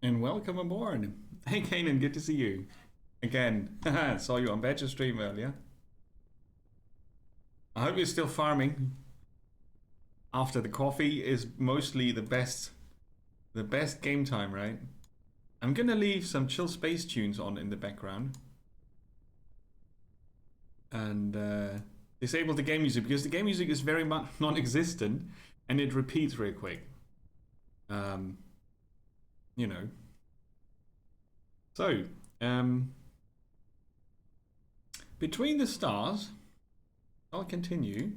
And welcome aboard. Hey Kanan, good to see you. Again, saw you on Badger stream earlier. I hope you're still farming. After the coffee is mostly the best game time, right? I'm gonna leave some chill space tunes on in the background. And disable the game music because the game music is very much non-existent and it repeats real quick. You know. So, Between the Stars, I'll continue.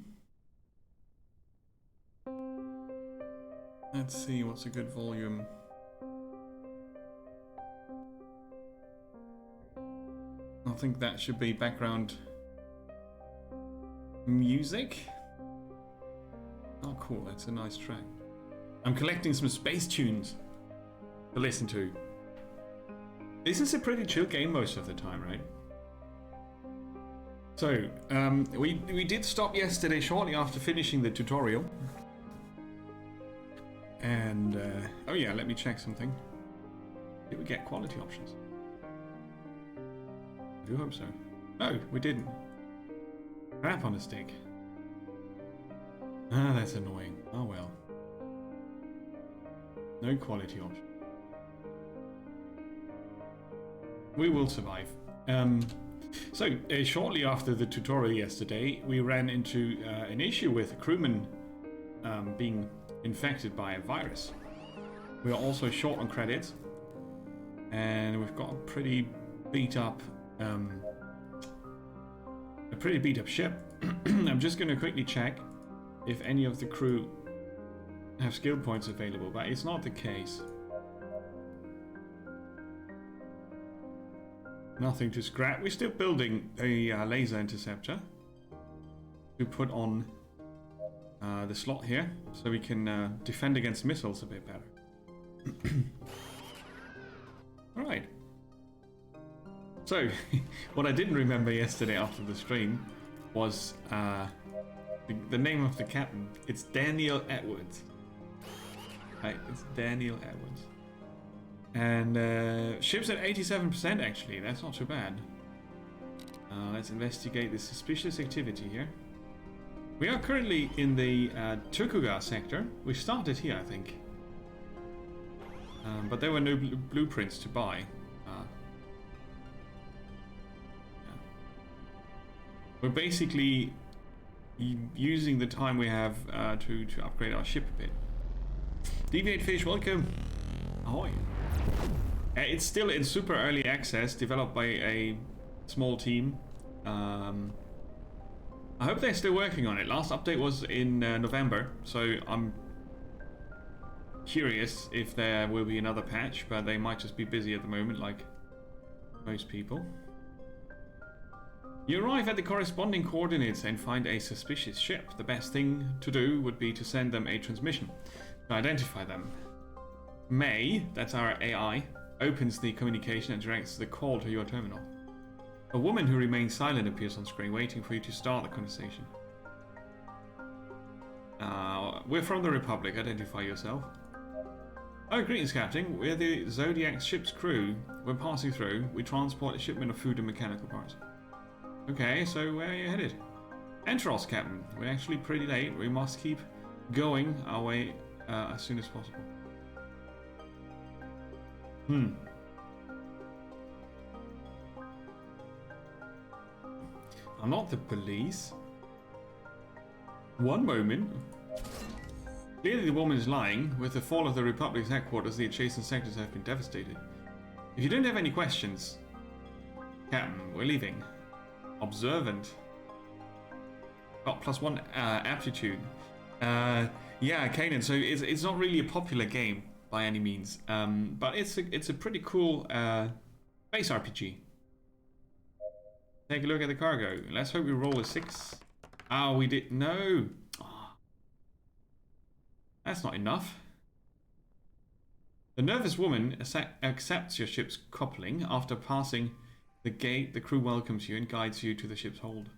Let's see what's a good volume. I think that should be background music. Oh, cool, that's a nice track. I'm collecting some space tunes to listen to. This is a pretty chill game most of the time, right? So, we did stop yesterday shortly after finishing the tutorial. And, oh yeah, let me check something. Did we get quality options? I do hope so. No, we didn't. Crap on a stick. Ah, that's annoying. Oh well. No quality option. We will survive. Shortly after the tutorial yesterday, we ran into an issue with a crewman being infected by a virus. We are also short on credits, and we've got a pretty beat up ship. I'm just going to quickly check if any of the crew have skill points available, but it's not the case. Nothing to scrap. We're still building a laser interceptor to put on the slot here, so we can defend against missiles a bit better. Alright. So, what I didn't remember yesterday after the stream was the name of the captain. It's Daniel Edwards. Right, it's Daniel Edwards. And ship's at 87% actually, that's not too bad. Let's investigate the suspicious activity here. We are currently in the Tokuga sector. We started here, I think. But there were no blueprints to buy. Yeah. We're basically using the time we have to upgrade our ship a bit. Deviate Fish, welcome. Ahoy. It's still in super early access, developed by a small team. I hope they're still working on it. Last update was in November, so I'm curious if there will be another patch, but they might just be busy at the moment, like most people. You arrive at the corresponding coordinates and find a suspicious ship. The best thing to do would be to send them a transmission to identify them. May, that's our AI, opens the communication and directs the call to your terminal. A woman who remains silent appears on screen, waiting for you to start the conversation. We're from the Republic, identify yourself. Oh, greetings, Captain. We're the Zodiac ship's crew. We're passing through. We transport a shipment of food and mechanical parts. Okay, so where are you headed? Enteros, Captain. We're actually pretty late. We must keep going our way as soon as possible. I'm not the police. One moment. Clearly the woman is lying. With the fall of the Republic's headquarters, the adjacent sectors have been devastated. If you don't have any questions, Captain, we're leaving. Observant. Got +1 aptitude. Yeah, Kanan. So it's not really a popular game by any means, but it's a pretty cool space RPG. Take a look at the cargo. Let's hope we roll a 6. Oh, we did no. Oh, that's not enough. The nervous woman accepts your ship's coupling. After passing the gate, the crew welcomes you and guides you to the ship's hold.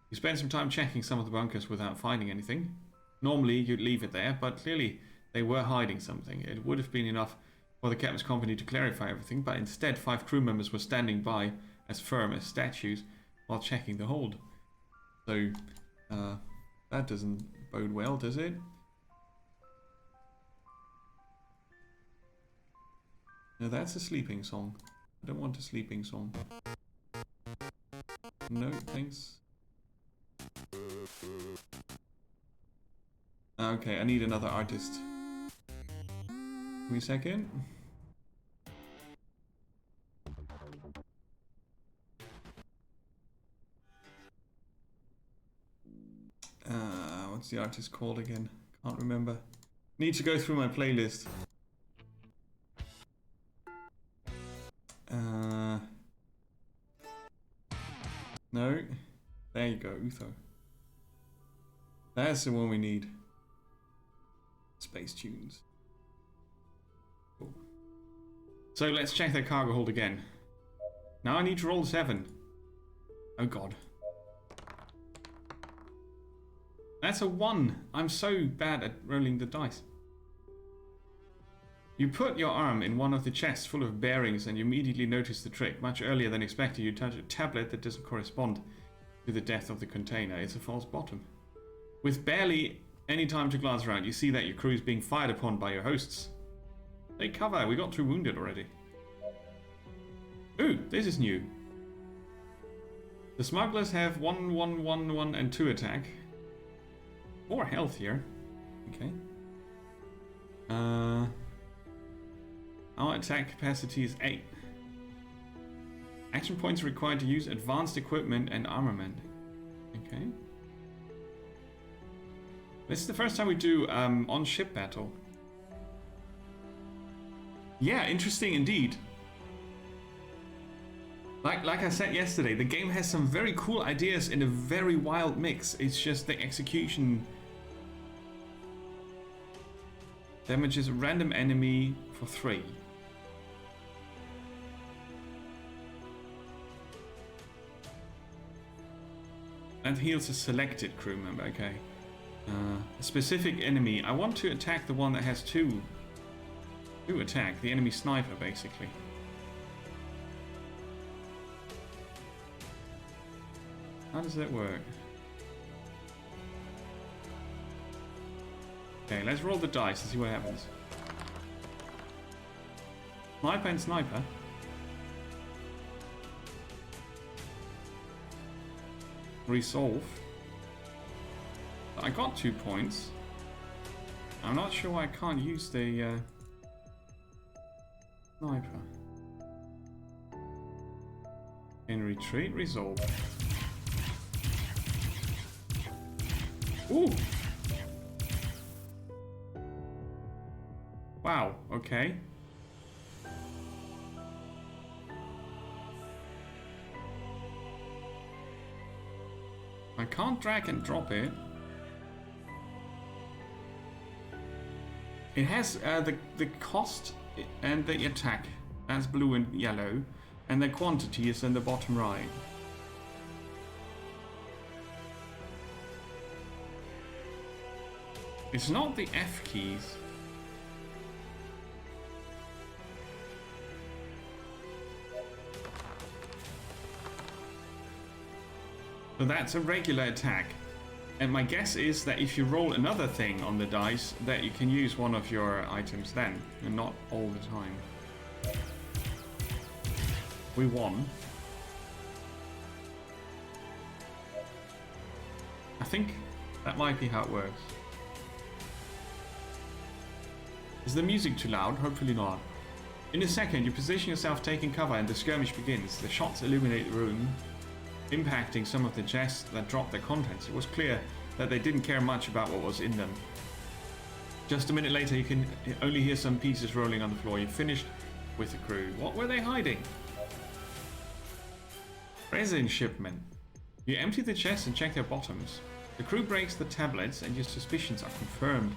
You spend some time checking some of the bunkers without finding anything. Normally, you'd leave it there, but clearly they were hiding something. It would have been enough for the captain's company to clarify everything, but instead 5 crew members were standing by as firm as statues while checking the hold. So, that doesn't bode well, does it? No, that's a sleeping song. I don't want a sleeping song. No, thanks. Okay, I need another artist. Give me a second. What's the artist called again? Can't remember. Need to go through my playlist. No. There you go, Utho. That's the one we need. Space tunes. Cool. So let's check that cargo hold again. Now I need to roll 7. Oh god. That's a 1. I'm so bad at rolling the dice. You put your arm in one of the chests full of bearings and you immediately notice the trick. Much earlier than expected, you touch a tablet that doesn't correspond to the depth of the container. It's a false bottom. With barely any time to glance around, you see that your crew is being fired upon by your hosts. Take cover, we got 2 wounded already. Ooh, this is new. The smugglers have 1, 1, 1, 1 and 2 attack. 4 health here. Okay. Our attack capacity is 8. Action points required to use advanced equipment and armament. Okay. This is the first time we do on-ship battle. Yeah, interesting indeed. Like I said yesterday, the game has some very cool ideas in a very wild mix. It's just the execution damages a random enemy for 3. And heals a selected crew member, okay. A specific enemy. I want to attack the one that has 2 attack, the enemy sniper basically. How does that work? Okay, let's roll the dice and see what happens. Sniper and sniper. Resolve. I got 2 points. I'm not sure why I can't use the sniper. In retreat, resolve. Ooh! Wow, okay. I can't drag and drop it. It has the cost and the attack as blue and yellow, and the quantity is in the bottom right. It's not the F keys. So that's a regular attack. And my guess is that if you roll another thing on the dice, that you can use one of your items then, and not all the time. We won. I think that might be how it works. Is the music too loud? Hopefully not. In a second, you position yourself taking cover and the skirmish begins. The shots illuminate the room, impacting some of the chests that dropped their contents. It was clear that they didn't care much about what was in them. Just a minute later, you can only hear some pieces rolling on the floor. You finished with the crew. What were they hiding? Resin shipment. You empty the chests and check their bottoms. The crew breaks the tablets and your suspicions are confirmed.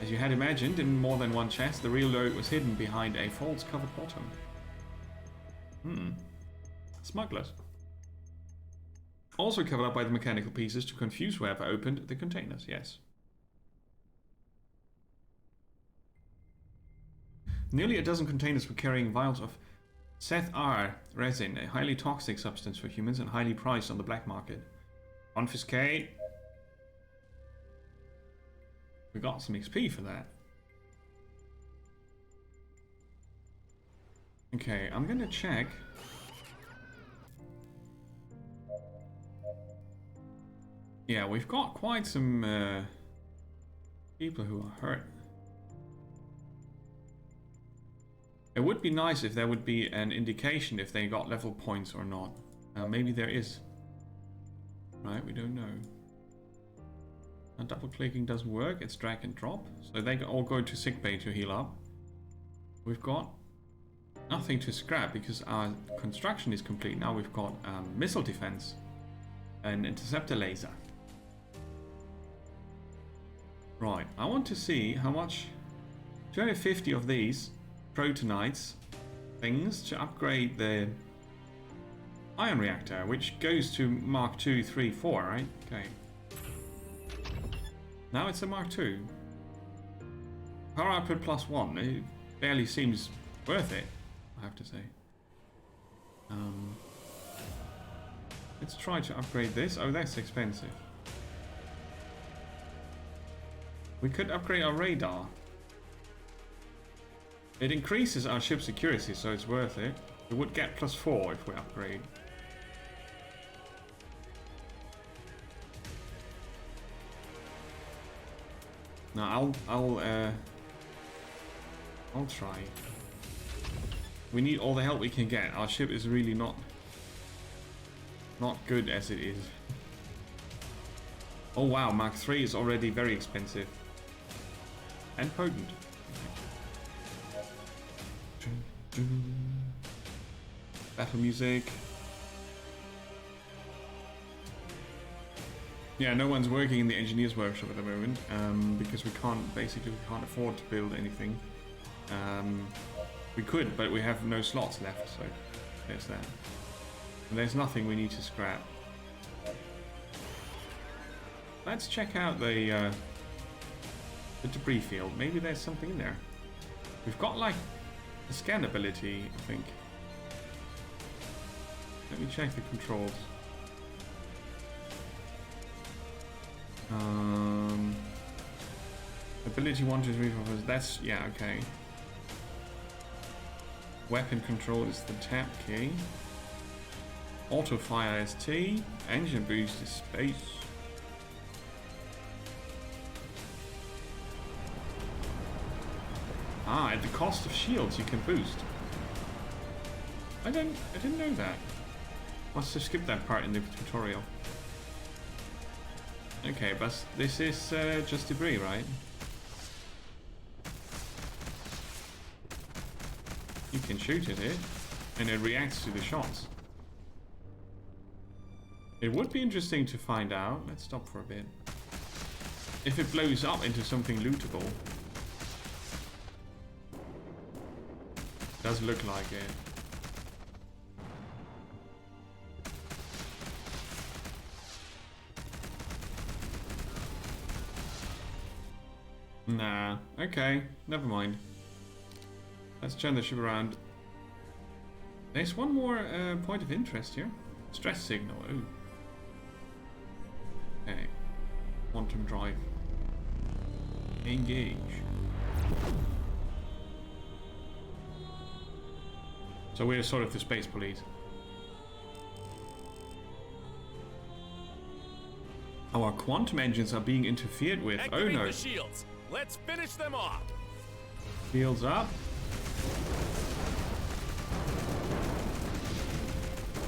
As you had imagined, in more than one chest, the real loot was hidden behind a false covered bottom. Smugglers. Also covered up by the mechanical pieces to confuse whoever opened the containers, yes. Nearly a dozen containers were carrying vials of Seth R resin, a highly toxic substance for humans and highly priced on the black market. Confiscate. We got some XP for that. Okay, I'm gonna check. Yeah, we've got quite some people who are hurt. It would be nice if there would be an indication if they got level points or not. Maybe there is. Right, we don't know. Now, double clicking doesn't work, it's drag and drop. So they can all go to sickbay to heal up. We've got nothing to scrap because our construction is complete. Now we've got missile defense, an interceptor laser. Right, I want to see how much 250 of these protonites things to upgrade the ion reactor, which goes to Mark 2, 3, 4, right? Okay. Now it's a Mark 2. Power output +1. It barely seems worth it, I have to say. Let's try to upgrade this. Oh, that's expensive. We could upgrade our radar. It increases our ship's accuracy, so it's worth it. We would get +4 if we upgrade. Now I'll try. We need all the help we can get. Our ship is really not good as it is. Oh wow, Mark 3 is already very expensive and potent. Battle music. Yeah, no one's working in the engineer's workshop at the moment because we can't afford to build anything. We could, but we have no slots left, so there's that. And there's nothing we need to scrap. Let's check out the debris field. Maybe there's something in there. We've got like a scan ability, I think. Let me check the controls. Ability 1, 2, 3, 4, 5. That's, yeah, okay. Weapon control is the tab key. Auto fire is T. Engine boost is space. Ah, at the cost of shields you can boost. I didn't know that. Must have skipped that part in the tutorial. Okay, but this is just debris, right? You can shoot at it, and it reacts to the shots. It would be interesting to find out. Let's stop for a bit. If it blows up into something lootable. Does look like it. Nah, okay, never mind. Let's turn the ship around. There's one more point of interest here. Stress signal, oh. Okay. Quantum drive. Engage. So we're sort of the space police. Our quantum engines are being interfered with. Activate Oh no. the shields. Let's finish them off. Shields up.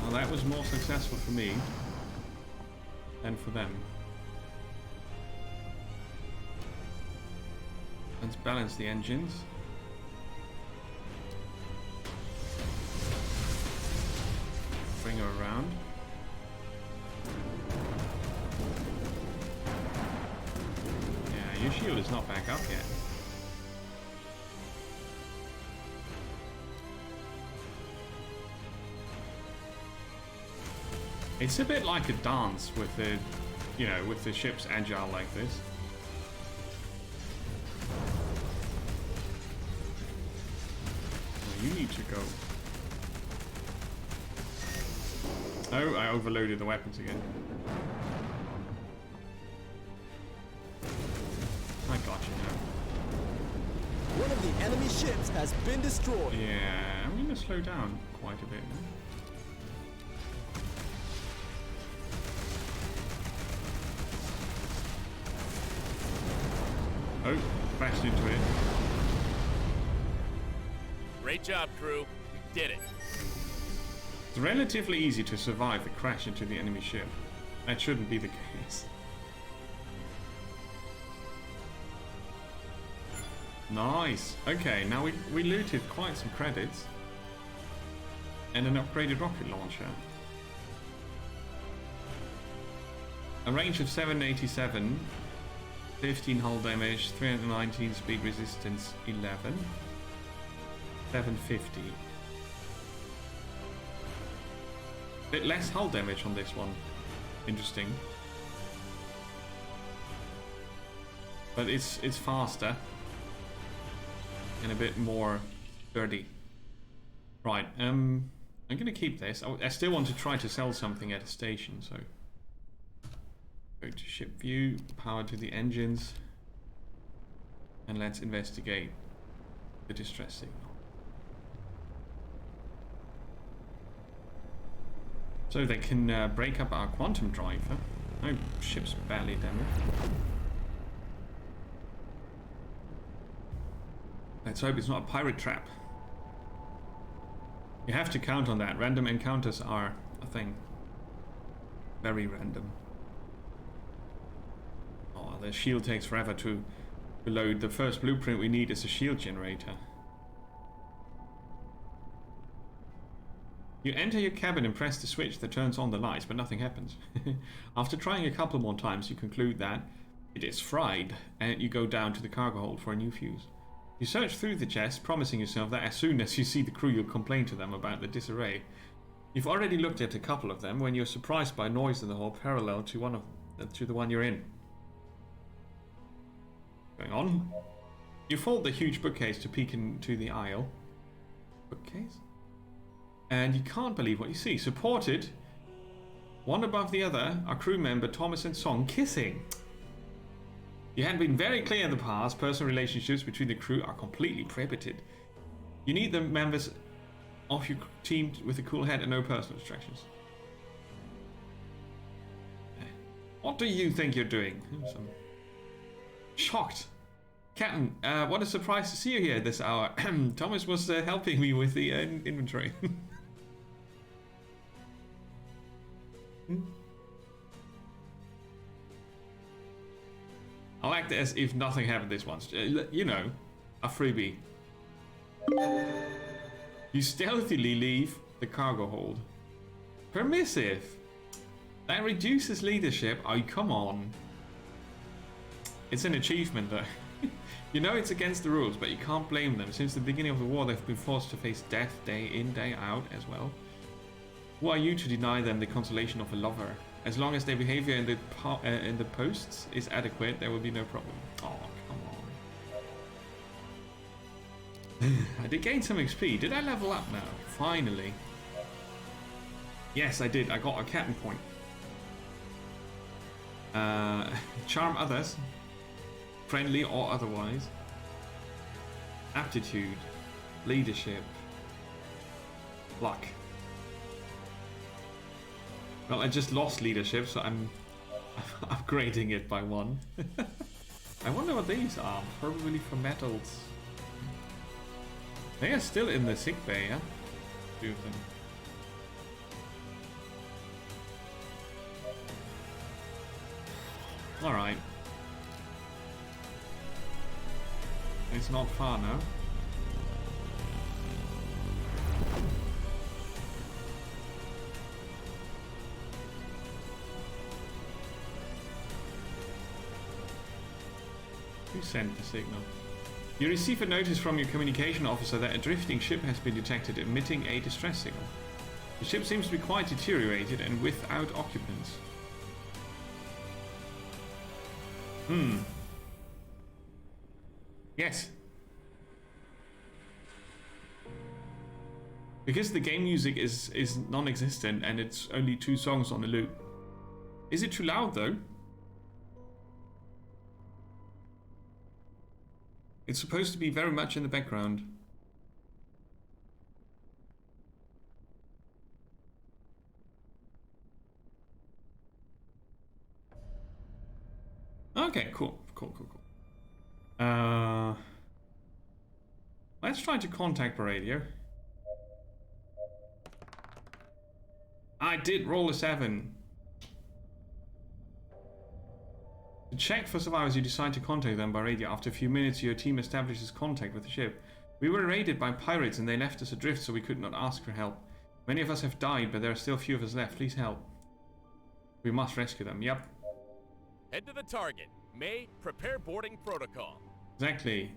Well, that was more successful for me than for them. Let's balance the engines. Bring her around. Yeah, your shield is not back up yet. It's a bit like a dance with the, you know, with the ships agile like this. need to go. Oh, I overloaded the weapons again. I got you now. One of the enemy ships has been destroyed. Yeah, I'm going to slow down quite a bit now. Oh, crashed into it. Great job, crew. You did it. It's relatively easy to survive a crash into the enemy ship. That shouldn't be the case. Nice. Okay, now we looted quite some credits. And an upgraded rocket launcher. A range of 787, 15 hull damage, 319 speed resistance, 11. 750. Bit less hull damage on this one. Interesting. But it's faster. And a bit more sturdy. Right, I'm gonna keep this. I still want to try to sell something at a station, so go to ship view, power to the engines, and let's investigate the distress signal. So they can break up our quantum driver. No ship's badly damaged. Let's hope it's not a pirate trap. You have to count on that. Random encounters are a thing. Very random. Oh, the shield takes forever to load. The first blueprint we need is a shield generator. You enter your cabin and press the switch that turns on the lights, but nothing happens. After trying a couple more times, you conclude that it is fried, and you go down to the cargo hold for a new fuse. You search through the chest, promising yourself that as soon as you see the crew, you'll complain to them about the disarray. You've already looked at a couple of them when you're surprised by a noise in the hall parallel to the one you're in. Going on. You fold the huge bookcase to peek into the aisle. Bookcase? And you can't believe what you see. Supported, one above the other, are crew member Thomas and Song kissing. You had been very clear in the past, personal relationships between the crew are completely prohibited. You need the members of your team with a cool head and no personal distractions. What do you think you're doing? I'm shocked. Captain, what a surprise to see you here this hour. Thomas was helping me with the inventory. I'll act as if nothing happened this once. You know, a freebie. You stealthily leave the cargo hold. Permissive. That reduces leadership. Oh, come on. It's an achievement, though. You know it's against the rules, but you can't blame them. Since the beginning of the war, they've been forced to face death day in, day out as well. Who are you to deny them the consolation of a lover? As long as their behavior in the posts is adequate, there will be no problem. Oh, come on. I did gain some XP. Did I level up now? Finally. Yes, I did. I got a captain point. Charm others. Friendly or otherwise. Aptitude. Leadership. Luck. Well, I just lost leadership, so I'm upgrading it by 1. I wonder what these are. Probably for metals. They are still in the sick bay, yeah? 2 of them. Alright. It's not far now. Who sent the signal? You receive a notice from your communication officer that a drifting ship has been detected emitting a distress signal. The ship seems to be quite deteriorated and without occupants. Yes. Because the game music is non-existent and it's only 2 songs on a loop. Is it too loud though? It's supposed to be very much in the background. Okay, cool. Let's try to contact the radio. I did roll a 7. To check for survivors, you decide to contact them by radio. After a few minutes, your team establishes contact with the ship. We were raided by pirates and they left us adrift, so we could not ask for help. Many of us have died, but there are still a few of us left. Please help. We must rescue them. Yep. Head to the target. May, prepare boarding protocol. Exactly.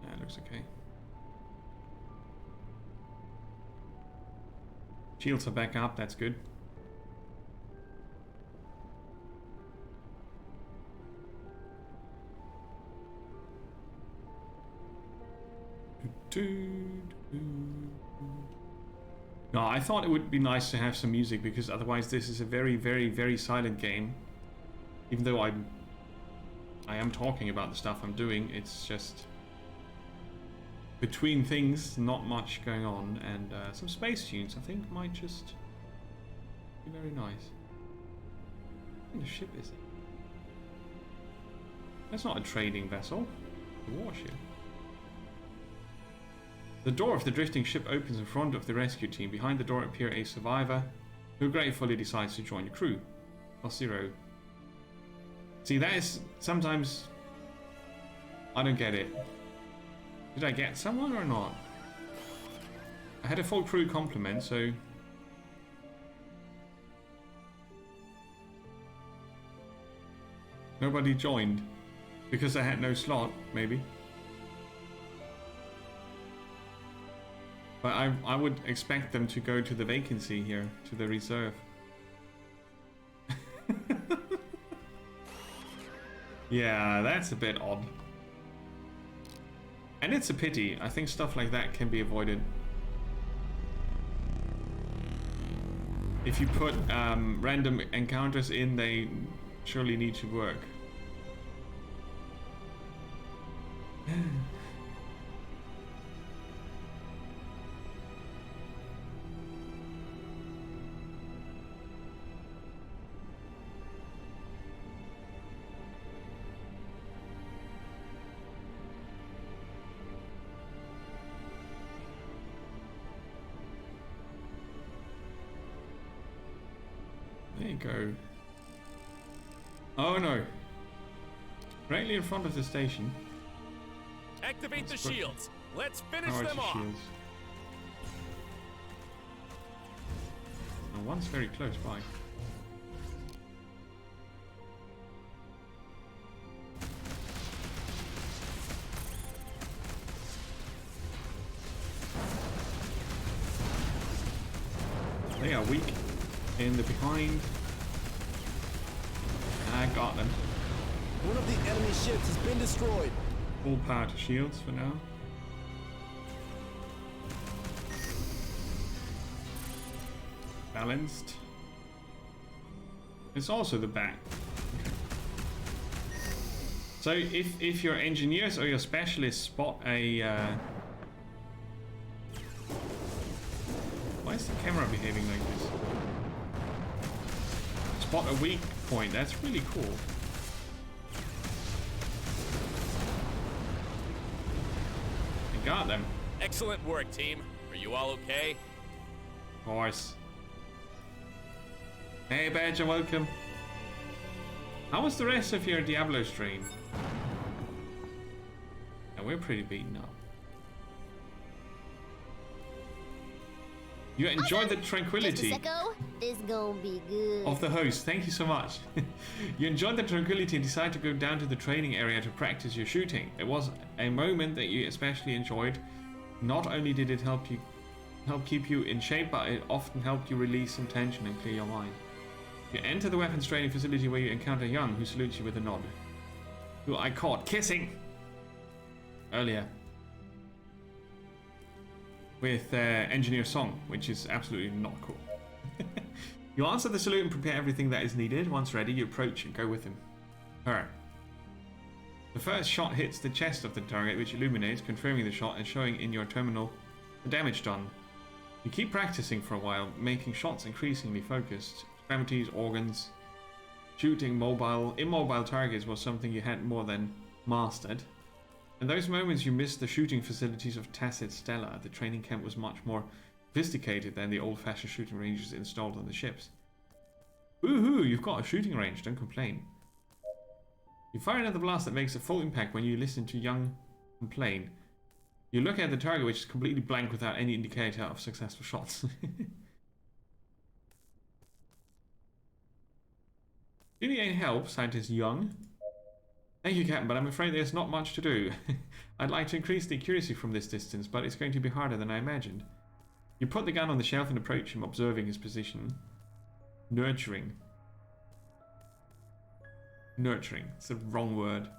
That looks okay. Shields are back up, that's good. No, I thought it would be nice to have some music because otherwise this is a very, very, very silent game. Even though I am talking about the stuff I'm doing, it's just between things, not much going on, and some space tunes I think might just be very nice. What kind of ship is it? That's not a trading vessel, it's a warship. The door of the drifting ship opens in front of the rescue team. Behind the door appear a survivor who gratefully decides to join the crew. +0. See, that is sometimes I don't get it. Did I get someone or not? I had a full crew complement, so nobody joined because I had no slot, maybe. But I would expect them to go to the vacancy here, to the reserve. Yeah, that's a bit odd. And it's a pity. I think stuff like that can be avoided. If you put random encounters in, they surely need to work. There you go. Oh no. Directly in front of the station. Activate the shields. Let's finish Priority them off. shields. Oh, one's very close by. They are weak in the behind. I got them. One of the enemy ships has been destroyed. Full power to shields for now. Balanced. It's also the back. Okay. So if your engineers or your specialists spot a why is the camera behaving like this? Spot a weak point, that's really cool. I got them. Excellent work, team. Are you all okay? Of course. Hey Badger, welcome. How was the rest of your Diablo stream? And we're pretty beaten up. You enjoyed the tranquility this gonna be good. of the host. Thank you so much. You enjoyed the tranquility and decided to go down to the training area to practice your shooting. It was a moment that you especially enjoyed. Not only did it help keep you in shape, but it often helped you release some tension and clear your mind. You enter the weapons training facility where you encounter Young, who salutes you with a nod. Who I caught kissing earlier. with Engineer Song, which is absolutely not cool. You answer the salute and prepare everything that is needed. Once ready, you approach and go with him. Her. The first shot hits the chest of the target, which illuminates, confirming the shot and showing in your terminal the damage done. You keep practicing for a while, making shots increasingly focused. Extremities, organs, shooting immobile targets was something you had more than mastered. In those moments you missed the shooting facilities of Tacit Stella. The training camp was much more sophisticated than the old-fashioned shooting ranges installed on the ships. Woohoo, you've got a shooting range, don't complain. You fire another blast that makes a full impact when you listen to Young complain. You look at the target, which is completely blank without any indicator of successful shots. Do you need any help, Scientist Young? Thank you, Captain, but I'm afraid there's not much to do. I'd like to increase the accuracy from this distance, but it's going to be harder than I imagined. You put the gun on the shelf and approach him, observing his position. Nurturing. Nurturing. It's the wrong word.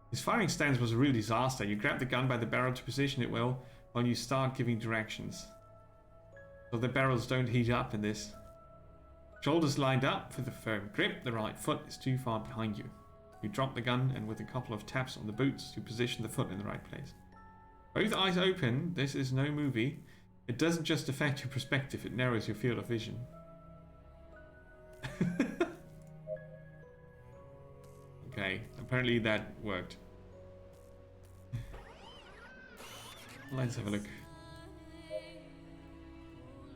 His firing stance was a real disaster. You grab the gun by the barrel to position it well, while you start giving directions. So the barrels don't heat up in this. Shoulders lined up with a firm grip, the right foot is too far behind you. You drop the gun and with a couple of taps on the boots, you position the foot in the right place. Both eyes open, this is no movie. It doesn't just affect your perspective, it narrows your field of vision. Okay, apparently that worked. Let's have a look.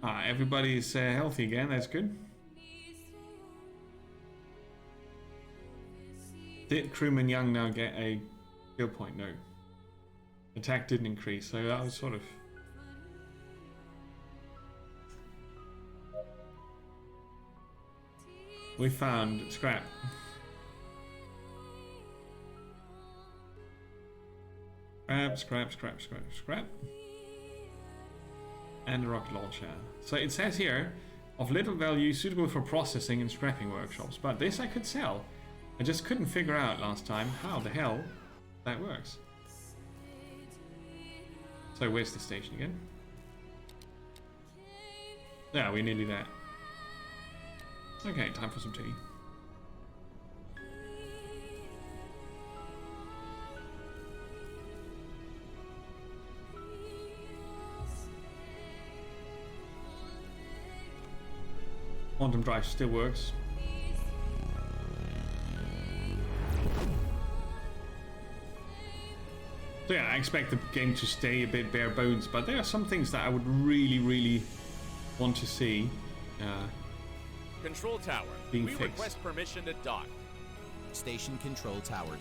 Ah, everybody's healthy again, that's good. Did Crewman Young now get a kill point? No. Attack didn't increase, so that was sort of... We found scrap. Scrap. And a rocket launcher. So it says here, of little value, suitable for processing and scrapping workshops. But this I could sell. I just couldn't figure out last time how the hell that works. So where's the station again? Yeah, we're nearly there. Okay, time for some tea. Quantum drive still works. So yeah, I expect the game to stay a bit bare bones, but there are some things that I would really want to see Control tower, being we fixed. request permission to dock. Station control tower here.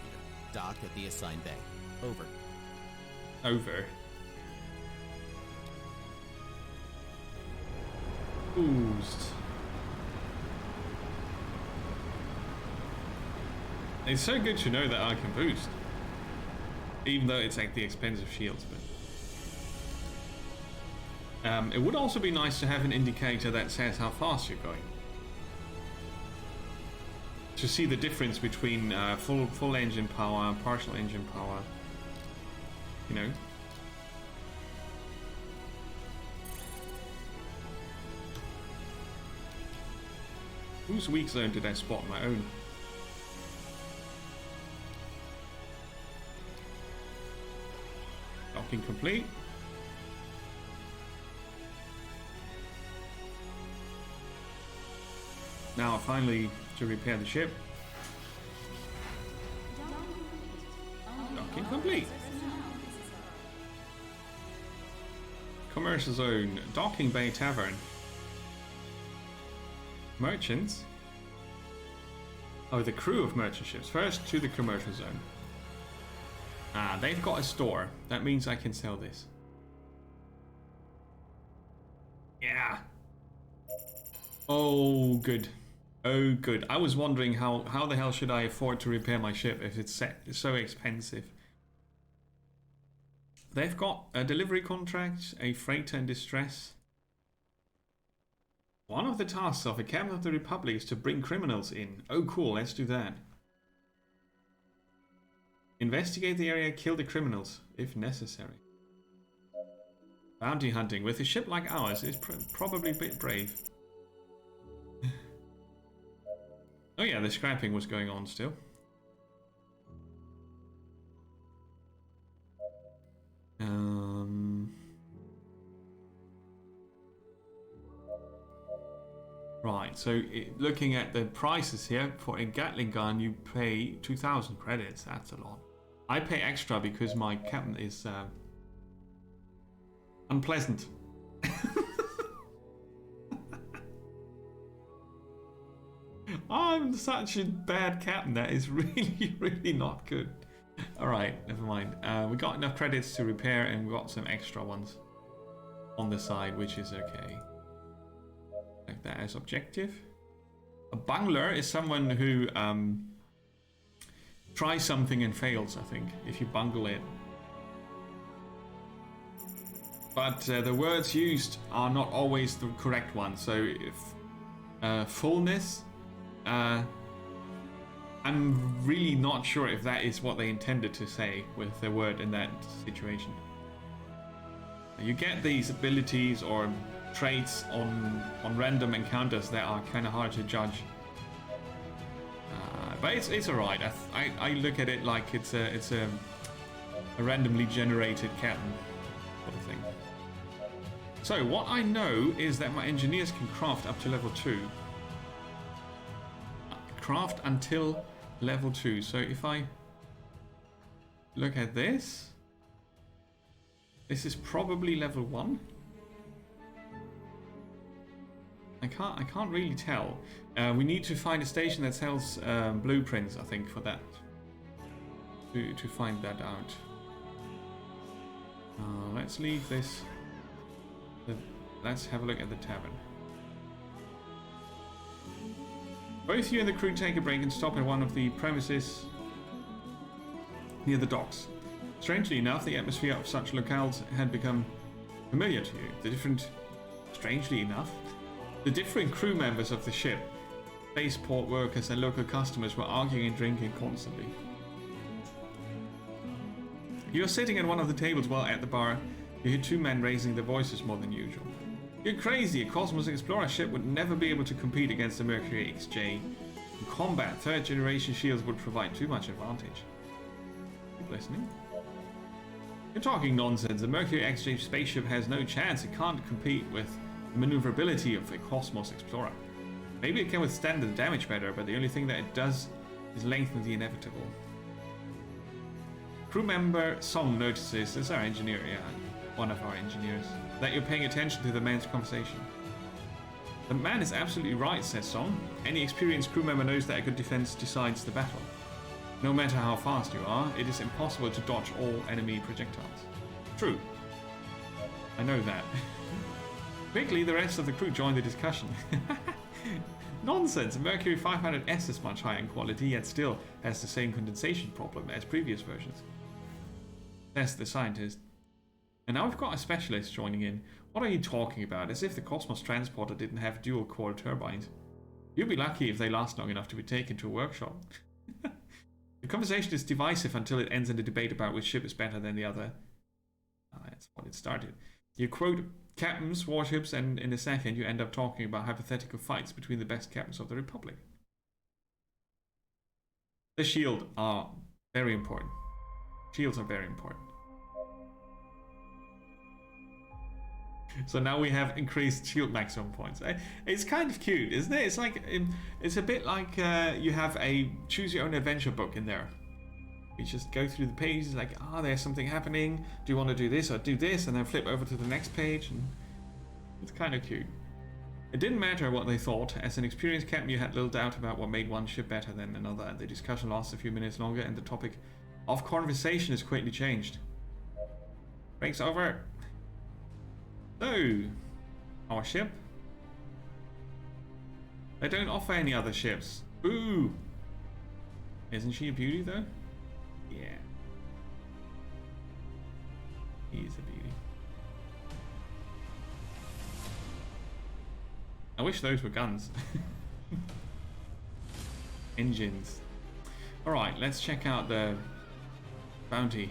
Dock at the assigned bay. Over. Over. Oozed. It's so good to know that I can boost. Even though it's at the expense of shields, but... it would also be nice to have an indicator that says how fast you're going. To see the difference between full engine power, partial engine power, you know. Whose weak zone did I spot? My own. Docking complete. Now finally to repair the ship. Docking complete. Commercial zone, docking bay tavern. Merchants. Oh, the crew of merchant ships. First to the commercial zone. Ah, they've got a store. That means I can sell this. Yeah. Oh, good. Oh, good. I was wondering how the hell should I afford to repair my ship if it's so expensive. They've got a delivery contract, a freighter in distress. One of the tasks of a Captain of the Republic is to bring criminals in. Oh, cool. Let's do that. Investigate the area, kill the criminals, if necessary. Bounty hunting with a ship like ours is probably a bit brave. Oh yeah, the scrapping was going on still. Right, so looking at the prices here, for a Gatling gun you pay 2,000 credits, that's a lot. I pay extra because my captain is unpleasant. I'm such a bad captain, that is really, really not good. Alright, never mind. We got enough credits to repair and we got some extra ones on the side, which is okay. Like that as objective. A bungler is someone who tries something and fails, I think, if you bungle it. But the words used are not always the correct ones. So if fullness, I'm really not sure if that is what they intended to say with the word in that situation. You get these abilities or traits on random encounters that are kind of hard to judge. But it's alright. I look at it like it's a randomly generated captain sort of thing. So what I know is that my engineers can craft up to level 2. Craft until level 2. So if I look at this, this is probably level 1. I can't really tell. We need to find a station that sells blueprints, I think, for that. To find that out. Let's leave this. Let's have a look at the tavern. Both you and the crew take a break and stop at one of the premises near the docks. Strangely enough, the atmosphere of such locales had become familiar to you. Strangely enough, the different crew members of the ship, spaceport workers and local customers were arguing and drinking constantly. You are sitting at one of the tables while at the bar, you hear two men raising their voices more than usual. You're crazy, a Cosmos Explorer ship would never be able to compete against the Mercury XJ. In combat, third generation shields would provide too much advantage. Keep listening. You're talking nonsense, the Mercury XJ spaceship has no chance, it can't compete with the maneuverability of a Cosmos Explorer. Maybe it can withstand the damage better, but the only thing that it does is lengthen the inevitable. Crew member Song notices, this is our engineer, yeah, one of our engineers, that you're paying attention to the man's conversation. The man is absolutely right, says Song. Any experienced crew member knows that a good defense decides the battle. No matter how fast you are, it is impossible to dodge all enemy projectiles. True. I know that. Quickly, the rest of the crew join the discussion. Nonsense! Mercury 500S is much higher in quality, yet still has the same condensation problem as previous versions. Says the scientist. And now we've got a specialist joining in. What are you talking about? As if the Cosmos Transporter didn't have dual-core turbines. You'll be lucky if they last long enough to be taken to a workshop. The conversation is divisive until it ends in a debate about which ship is better than the other. That's what it started. You quote captains, warships, and in a second you end up talking about hypothetical fights between the best captains of the Republic. The shield are very important. Shields are very important. So now we have increased shield maximum points. It's kind of cute, isn't it? It's like it's a bit like you have a choose your own adventure book in there. You just go through the pages like, there's something happening. Do you want to do this or do this? And then flip over to the next page. And it's kind of cute. It didn't matter what they thought. As an experienced captain, you had little doubt about what made one ship better than another. The discussion lasts a few minutes longer and the topic of conversation is quickly changed. Breaks over. So, our ship. They don't offer any other ships. Ooh. Isn't she a beauty though? Yeah. He's a beauty. I wish those were guns. Engines. Alright, let's check out the Bounty.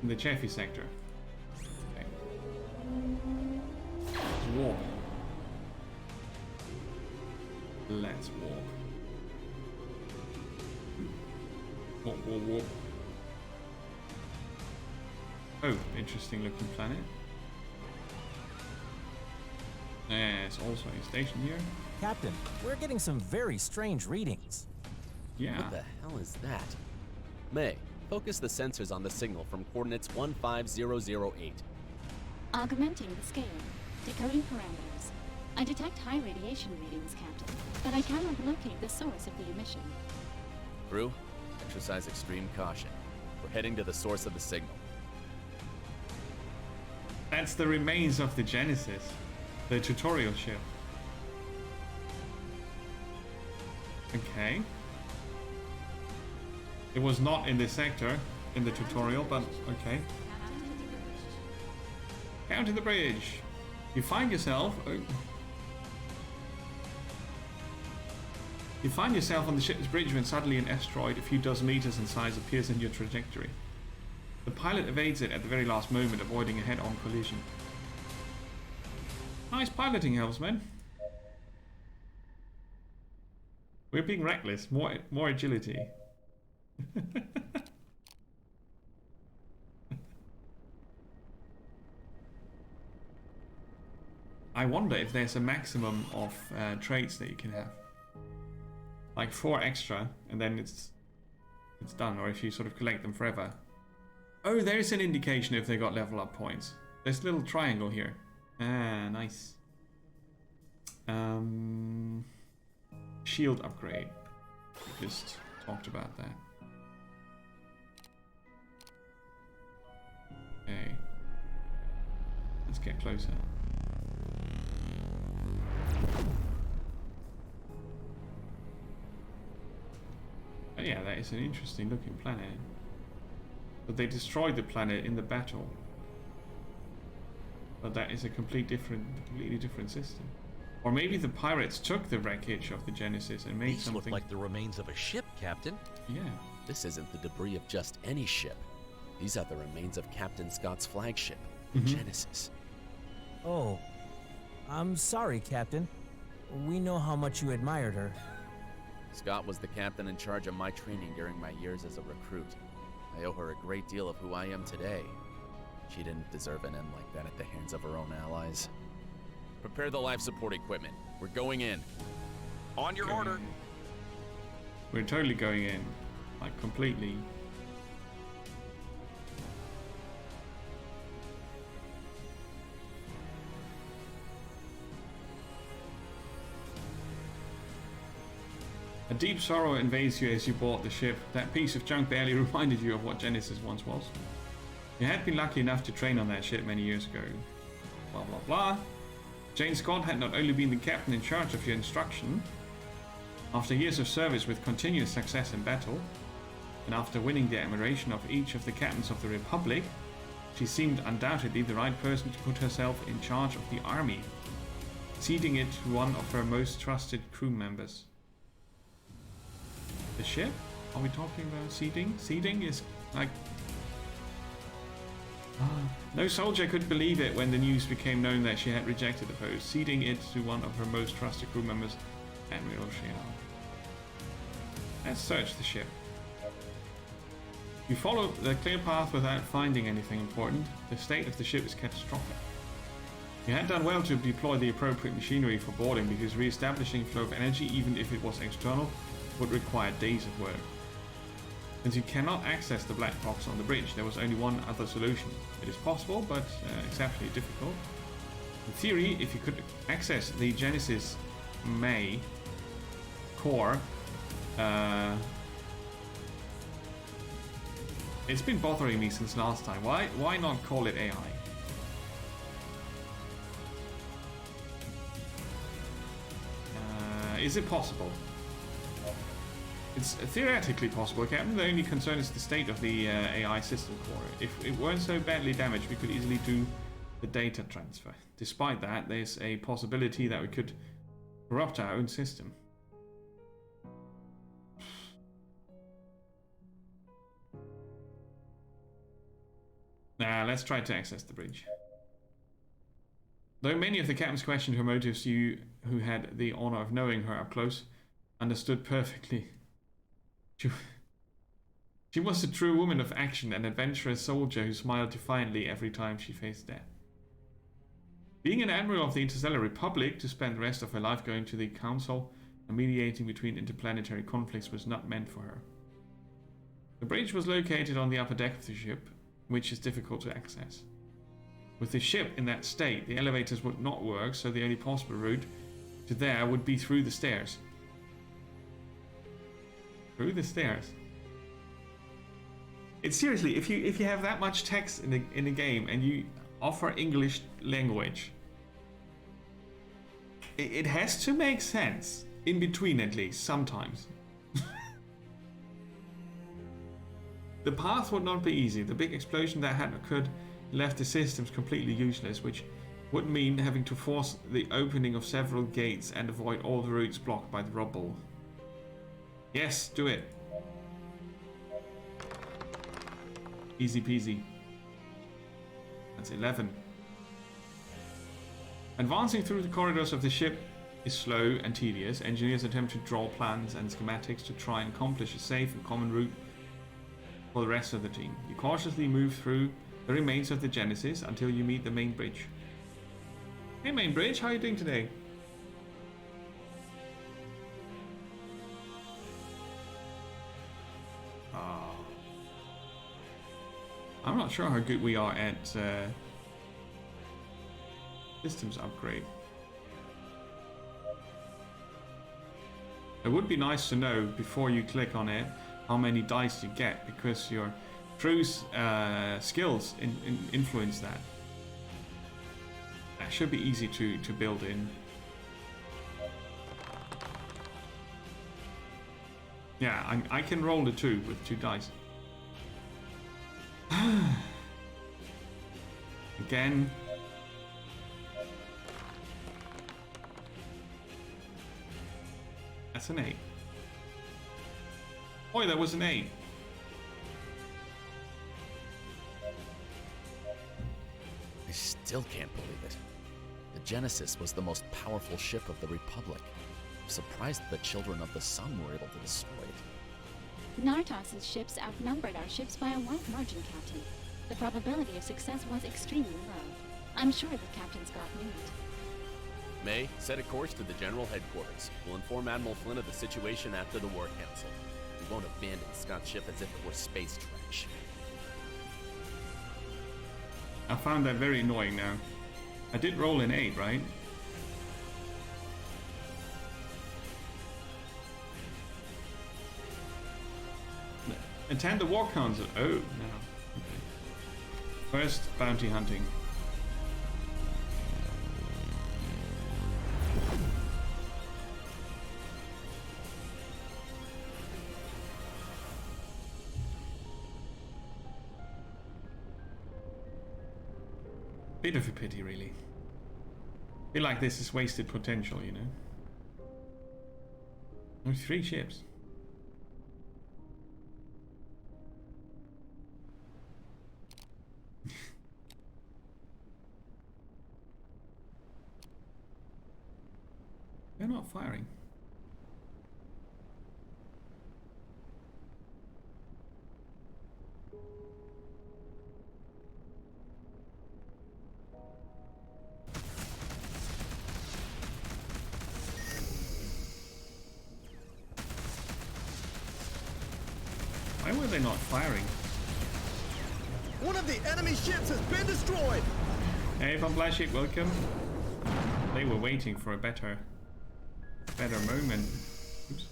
In the Chaffee sector. Okay. Let's warp. Let's warp. Warp, warp, warp. Oh, interesting looking planet. There's also a station here. Captain, we're getting some very strange readings. Yeah. What the hell is that? May, focus the sensors on the signal from coordinates 15008. Augmenting the scale. Decoding parameters. I detect high radiation readings, Captain, but I cannot locate the source of the emission. Crew, exercise extreme caution. We're heading to the source of the signal. That's the remains of the Genesis. The tutorial ship. Okay. It was not in this sector, in the tutorial, but okay. Down to the bridge. You find yourself... You find yourself on the ship's bridge when suddenly an asteroid a few dozen meters in size appears in your trajectory. The pilot evades it at the very last moment, avoiding a head-on collision. Nice piloting, Helmsman. We're being reckless. More agility. I wonder if there's a maximum of traits that you can have. Like 4 extra, and then it's done, or if you sort of collect them forever. Oh, there's an indication if they got level up points. There's a little triangle here. Ah, nice. Shield upgrade. We just talked about that. Okay. Let's get closer. Oh yeah, that is an interesting looking planet. But they destroyed the planet in the battle. But that is a completely different system. Or maybe the pirates took the wreckage of the Genesis and made These something... look like the remains of a ship, Captain. Yeah. This isn't the debris of just any ship. These are the remains of Captain Scott's flagship, the Genesis. Oh, I'm sorry, Captain. We know how much you admired her. Scott was the captain in charge of my training during my years as a recruit. I owe her a great deal of who I am today. She didn't deserve an end like that at the hands of her own allies. Prepare the life support equipment. We're going in. On your order. We're totally going in. Like, completely. A deep sorrow invades you as you board the ship. That piece of junk barely reminded you of what Genesis once was. You had been lucky enough to train on that ship many years ago. Blah blah blah. Jane Scott had not only been the captain in charge of your instruction, after years of service with continuous success in battle, and after winning the admiration of each of the captains of the Republic, she seemed undoubtedly the right person to put herself in charge of the army, ceding it to one of her most trusted crew members. The ship? Are we talking about seeding? Seeding is like... No soldier could believe it when the news became known that she had rejected the post, ceding it to one of her most trusted crew members, Admiral Shiao. Let's search the ship. You follow the clear path without finding anything important. The state of the ship is catastrophic. You had done well to deploy the appropriate machinery for boarding, because re-establishing flow of energy, even if it was external, would require days of work. Since you cannot access the black box on the bridge, there was only one other solution. It is possible, but exceptionally difficult. In theory, if you could access the Genesis May core, it's been bothering me since last time. Why not call it AI? Is it possible? It's theoretically possible, Captain. The only concern is the state of the AI system core. If it weren't so badly damaged, we could easily do the data transfer. Despite that, there's a possibility that we could corrupt our own system. Let's try to access the bridge. Though many of the captains questioned her motives, you, who had the honor of knowing her up close, understood perfectly. She was a true woman of action, an adventurous soldier who smiled defiantly every time she faced death. Being an admiral of the Interstellar Republic, to spend the rest of her life going to the Council and mediating between interplanetary conflicts was not meant for her. The bridge was located on the upper deck of the ship, which is difficult to access. With the ship in that state, the elevators would not work, so the only possible route to there would be through the stairs. Through the stairs? It's seriously, if you have that much text in a game and you offer English language, it has to make sense. In between, at least, sometimes. The path would not be easy. The big explosion that had occurred left the systems completely useless, which would mean having to force the opening of several gates and avoid all the routes blocked by the rubble. Yes, do it. Easy peasy. That's 11. Advancing through the corridors of the ship is slow and tedious. Engineers attempt to draw plans and schematics to try and accomplish a safe and common route for the rest of the team. You cautiously move through the remains of the Genesis until you meet the main bridge. Hey main bridge, how are you doing today? I'm not sure how good we are at systems upgrade. It would be nice to know before you click on it how many dice you get, because your crew's skills influence that. That should be easy to build in. Yeah, I can roll the 2 with 2 dice. Again. That's an 8. Boy, that was an 8. I still can't believe it. The Genesis was the most powerful ship of the Republic. I'm surprised that the Children of the Sun were able to destroy it. Nartos' ships outnumbered our ships by a wide margin, Captain. The probability of success was extremely low. I'm sure the captain's got knew it. May, set a course to the General Headquarters. We'll inform Admiral Flynn of the situation after the War Council. We won't abandon Scott's ship as if it were space trash. I found that very annoying now. I did roll an 8, right? Attend the War Council. Oh, no. Okay. First, bounty hunting. Bit of a pity, really. Feel like this is wasted potential, you know. Only 3 ships. They're not firing. Why were they not firing? One of the enemy ships has been destroyed! Hey, Von Blashik, welcome. They were waiting for a better moment. Oops.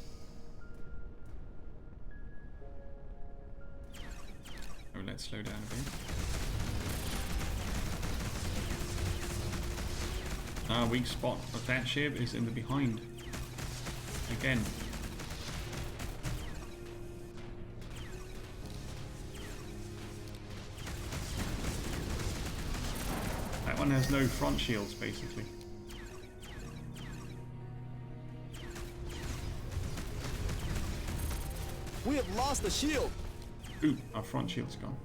Oh, let's slow down a bit. Our weak spot of that ship is in the behind. Again. That one has no front shields, basically. We have lost the shield! Ooh, our front shield's gone.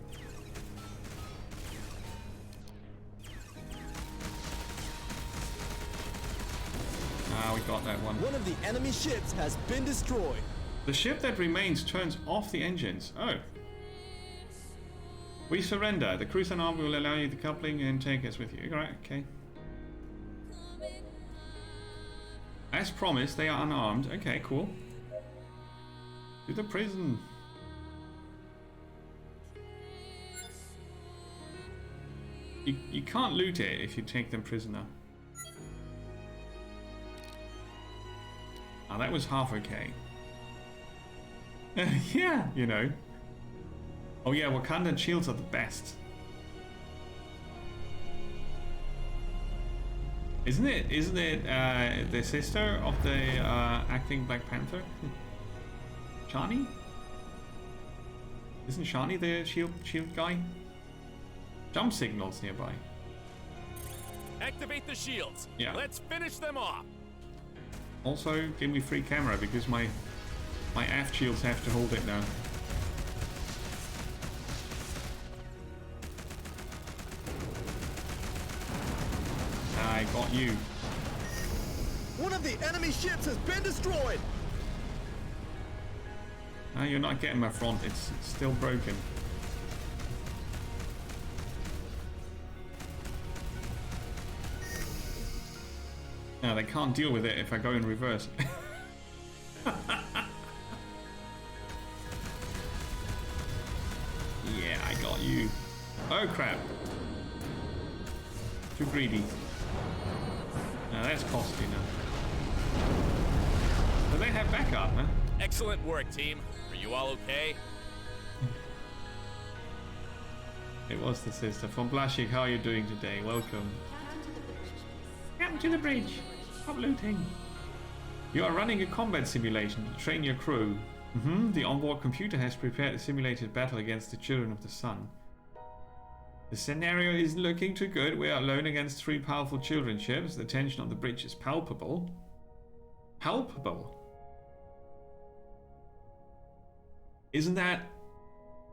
how we got that one. One of the enemy ships has been destroyed. The ship that remains turns off the engines. Oh. We surrender. The cruiser army will allow you the coupling and take us with you. Alright, okay. As promised, they are unarmed. Okay, cool. To the prison. You can't loot it if you take them prisoner. Oh, that was half okay. Yeah, you know. Oh yeah, Wakandan shields are the best. Isn't it the sister of the acting Black Panther? Shani? Isn't Shani the shield guy? Jump signals nearby. Activate the shields. Yeah. Let's finish them off. Also, give me free camera because my aft shields have to hold it now. I got you. One of the enemy ships has been destroyed. No, you're not getting my front. It's still broken. No, they can't deal with it if I go in reverse. Yeah, I got you. Oh crap. Too greedy. Now that's costly now. But they have backup, huh? Excellent work, team. Are you all okay? It was the sister. From Blashik, how are you doing today? Welcome. Captain to the bridge. Stop looting. You are running a combat simulation to train your crew. The onboard computer has prepared a simulated battle against the children of the sun. The scenario isn't looking too good. We are alone against 3 powerful children ships. The tension on the bridge is palpable. Palpable? Isn't that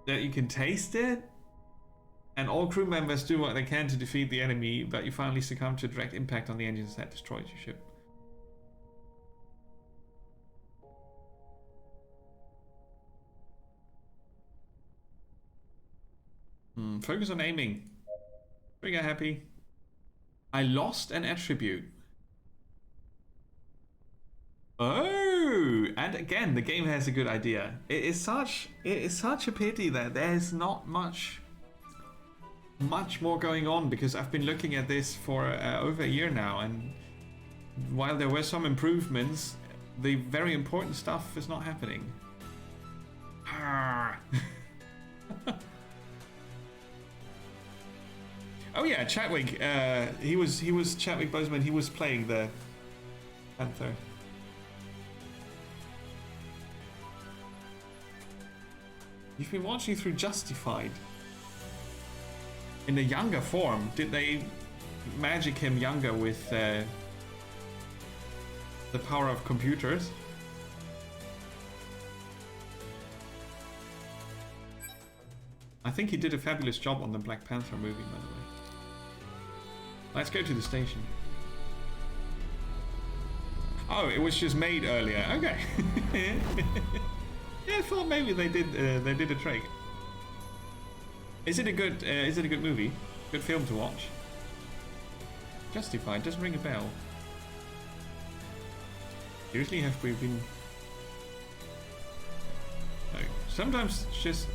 you can taste it? And all crew members do what they can to defeat the enemy, but you finally succumb to a direct impact on the engines that destroys your ship. Focus on aiming. Trigger happy. I lost an attribute. Oh, and again, the game has a good idea. It is such a pity that there's not much more going on, because I've been looking at this for over a year now, and while there were some improvements, the very important stuff is not happening. Oh yeah, Chadwick. He was Chadwick Boseman. He was playing the Panther. You've been watching through Justified. In a younger form, did they magic him younger with the power of computers? I think he did a fabulous job on the Black Panther movie, by the way. Let's go to the station. Oh, it was just made earlier. Okay. Yeah, I thought maybe they did a trick. Is it a good movie? Good film to watch? Justified doesn't ring a bell. Seriously, have we been? No. Sometimes just.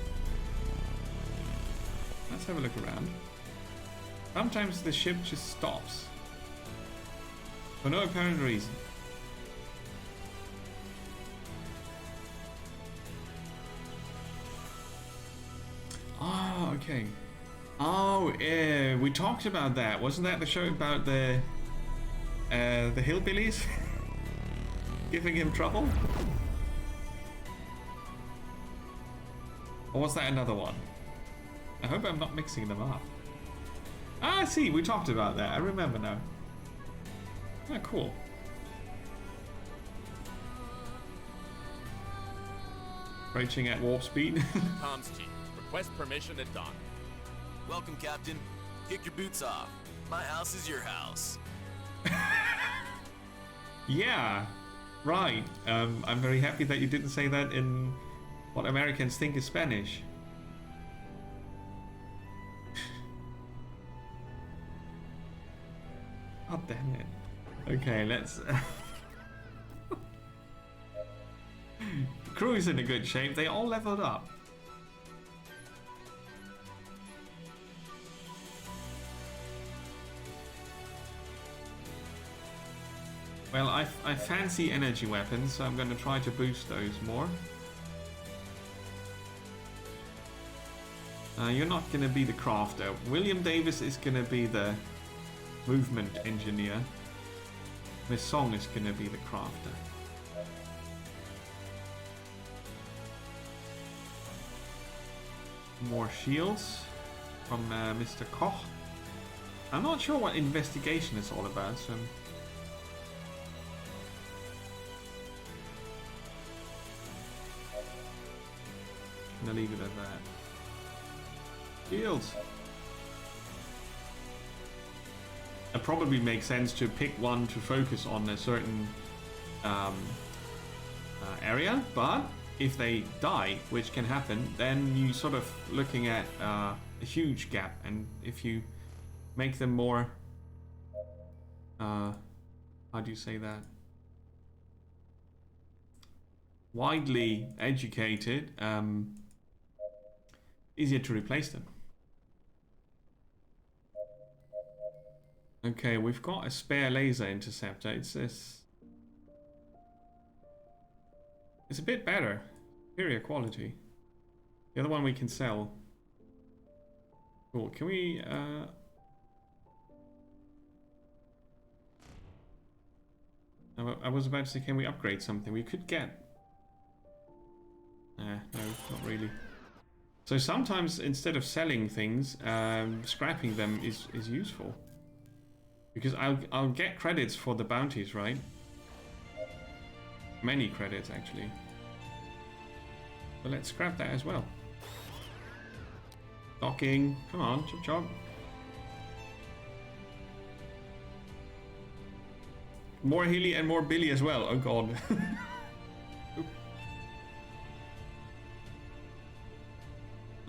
Let's have a look around. Sometimes the ship just stops for no apparent reason. Oh, okay. Oh, we talked about that. Wasn't that the show about the hillbillies giving him trouble? Or was that another one? I hope I'm not mixing them up. Ah, I see. We talked about that. I remember now. Ah, cool. Approaching at warp speed. Comms team, request permission at dawn. Welcome, Captain. Kick your boots off. My house is your house. Yeah, right. I'm very happy that you didn't say that in what Americans think is Spanish. God damn it. Okay, let's... Crew is in a good shape. They all leveled up. Well, I fancy energy weapons, so I'm going to try to boost those more. You're not going to be the crafter. William Davis is going to be the movement engineer. Miss Song is going to be the crafter. More shields from Mr. Koch. I'm not sure what investigation is all about, so... I'm gonna leave it at that. Shields! It probably makes sense to pick one to focus on a certain area, but if they die, which can happen, then you sort of looking at a huge gap, and if you make them more how do you say that, widely educated, easier to replace them. Okay, we've got a spare laser interceptor. It's a bit better. Superior quality. The other one we can sell. Cool. Can we I was about to say, can we upgrade something? We could get... no, not really. So sometimes instead of selling things, scrapping them is useful. Because I'll get credits for the bounties, right? Many credits, actually. But let's scrap that as well. Docking. Come on, chop chop. More Healy and more Billy as well. Oh god.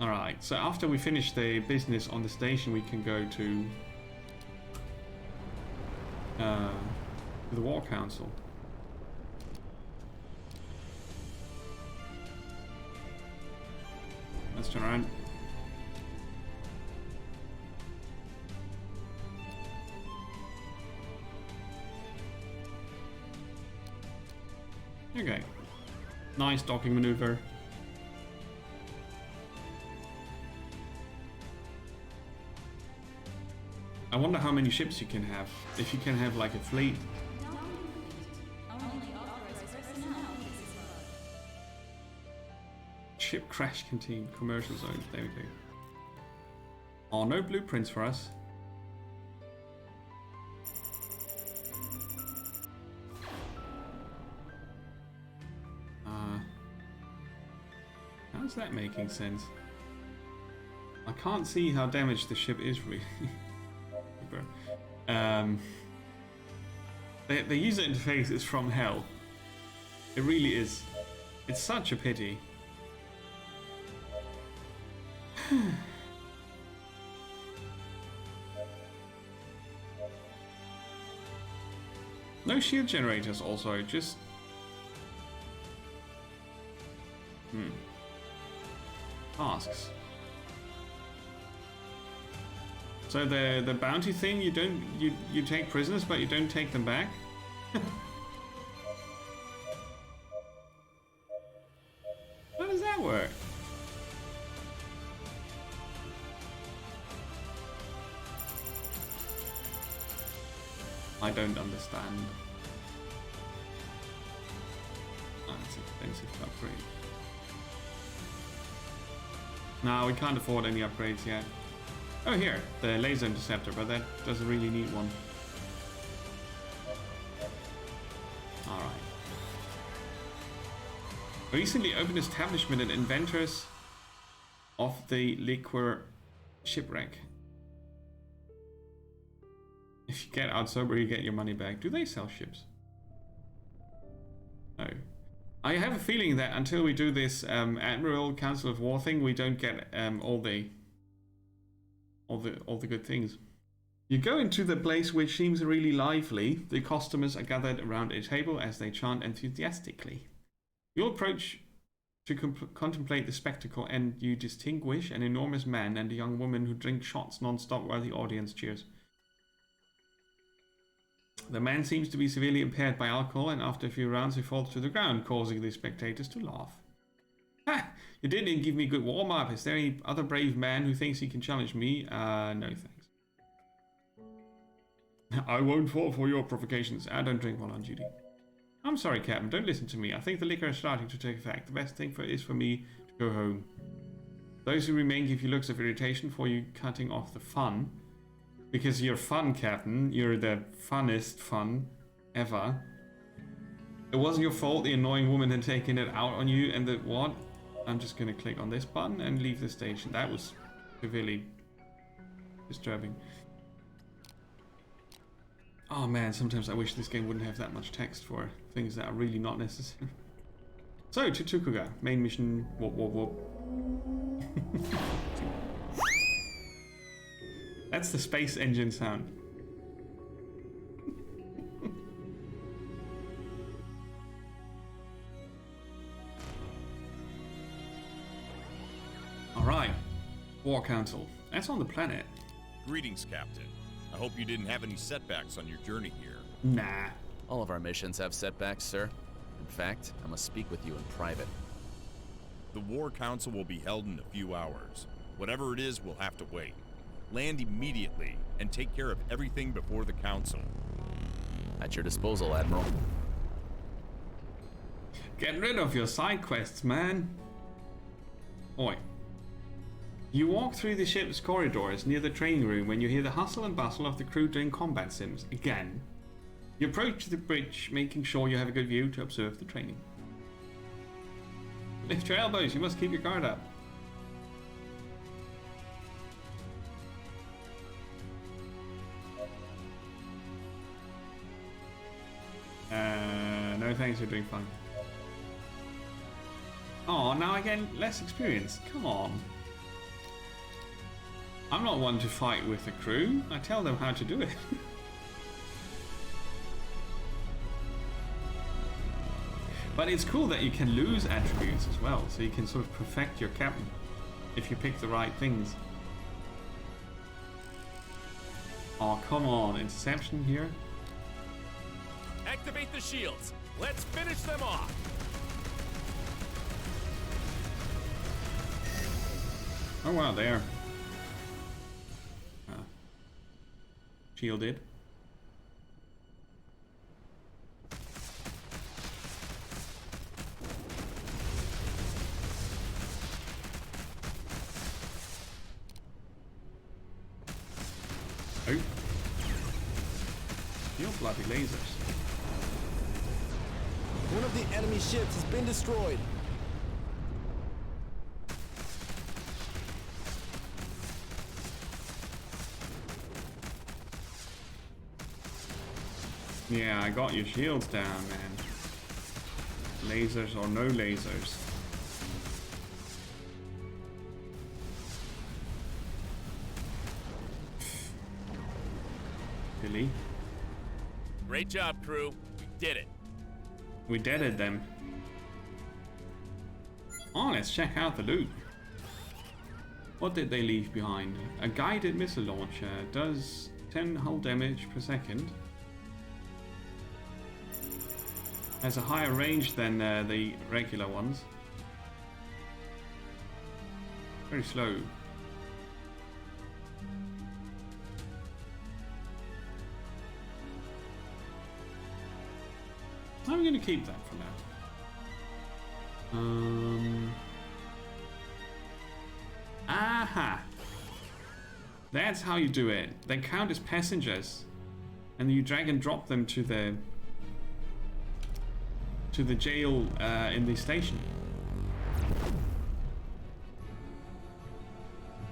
Alright, so after we finish the business on the station, we can go to the War Council. Let's turn around. Okay. Nice docking maneuver. I wonder how many ships you can have. If you can have like a fleet. Ship crash canteen, commercial zone. There we go. Oh, no blueprints for us. How's that making sense? I can't see how damaged the ship is really. The user interface is from hell. It really is. It's such a pity. No shield generators also, just... tasks. So the bounty thing, you take prisoners but you don't take them back? How does that work? I don't understand. Oh, it's expensive to upgrade. No, we can't afford any upgrades yet. Oh, here, the laser interceptor, but that doesn't really need one. Alright. Recently opened establishment and inventors of the liquor shipwreck. If you get out sober, you get your money back. Do they sell ships? I have a feeling that until we do this Admiral Council of War thing, we don't get all the good things. You go into the place which seems really lively. The customers are gathered around a table as they chant enthusiastically. You approach to contemplate the spectacle, and you distinguish an enormous man and a young woman who drink shots non-stop while the audience cheers. The man seems to be severely impaired by alcohol, and after a few rounds he falls to the ground, causing the spectators to laugh. Ha! You didn't even give me a good warm-up. Is there any other brave man who thinks he can challenge me? No thanks. I won't fall for your provocations. I don't drink while on duty. I'm sorry, Captain. Don't listen to me. I think the liquor is starting to take effect. The best thing is for me to go home. Those who remain give you looks of irritation for you cutting off the fun. Because you're fun, Captain. You're the funnest fun ever. It wasn't your fault the annoying woman had taken it out on you and the what? I'm just going to click on this button and leave the station. That was severely disturbing. Oh man, sometimes I wish this game wouldn't have that much text for things that are really not necessary. So, to Tukuga. Main mission. Whoop, whoop, whoop. That's the space engine sound. Alright. War Council. That's on the planet. Greetings, Captain. I hope you didn't have any setbacks on your journey here. Nah. All of our missions have setbacks, sir. In fact, I must speak with you in private. The War Council will be held in a few hours. Whatever it is, we'll have to wait. Land immediately and take care of everything before the Council. At your disposal, Admiral. Get rid of your side quests, man. Oi. You walk through the ship's corridors near the training room when you hear the hustle and bustle of the crew doing combat sims again. You approach the bridge, making sure you have a good view to observe the training. Lift your elbows, you must keep your guard up. No thanks, you're doing fine. Oh, now I get less experience. Come on. I'm not one to fight with the crew. I tell them how to do it. But it's cool that you can lose attributes as well, so you can sort of perfect your captain if you pick the right things. Oh, come on. Interception here. Activate the shields. Let's finish them off. Oh wow, there. Shielded. Oh. Your bloody lasers. One of the enemy ships has been destroyed. Yeah, I got your shields down, man. Lasers or no lasers. Billy. Great job, crew. We did it. We deaded them. Oh, let's check out the loot. What did they leave behind? A guided missile launcher. Does 10 hull damage per second. Has a higher range than the regular ones. Very slow. I'm going to keep that for now. Aha! That's how you do it. They count as passengers, and you drag and drop them to the jail in the station.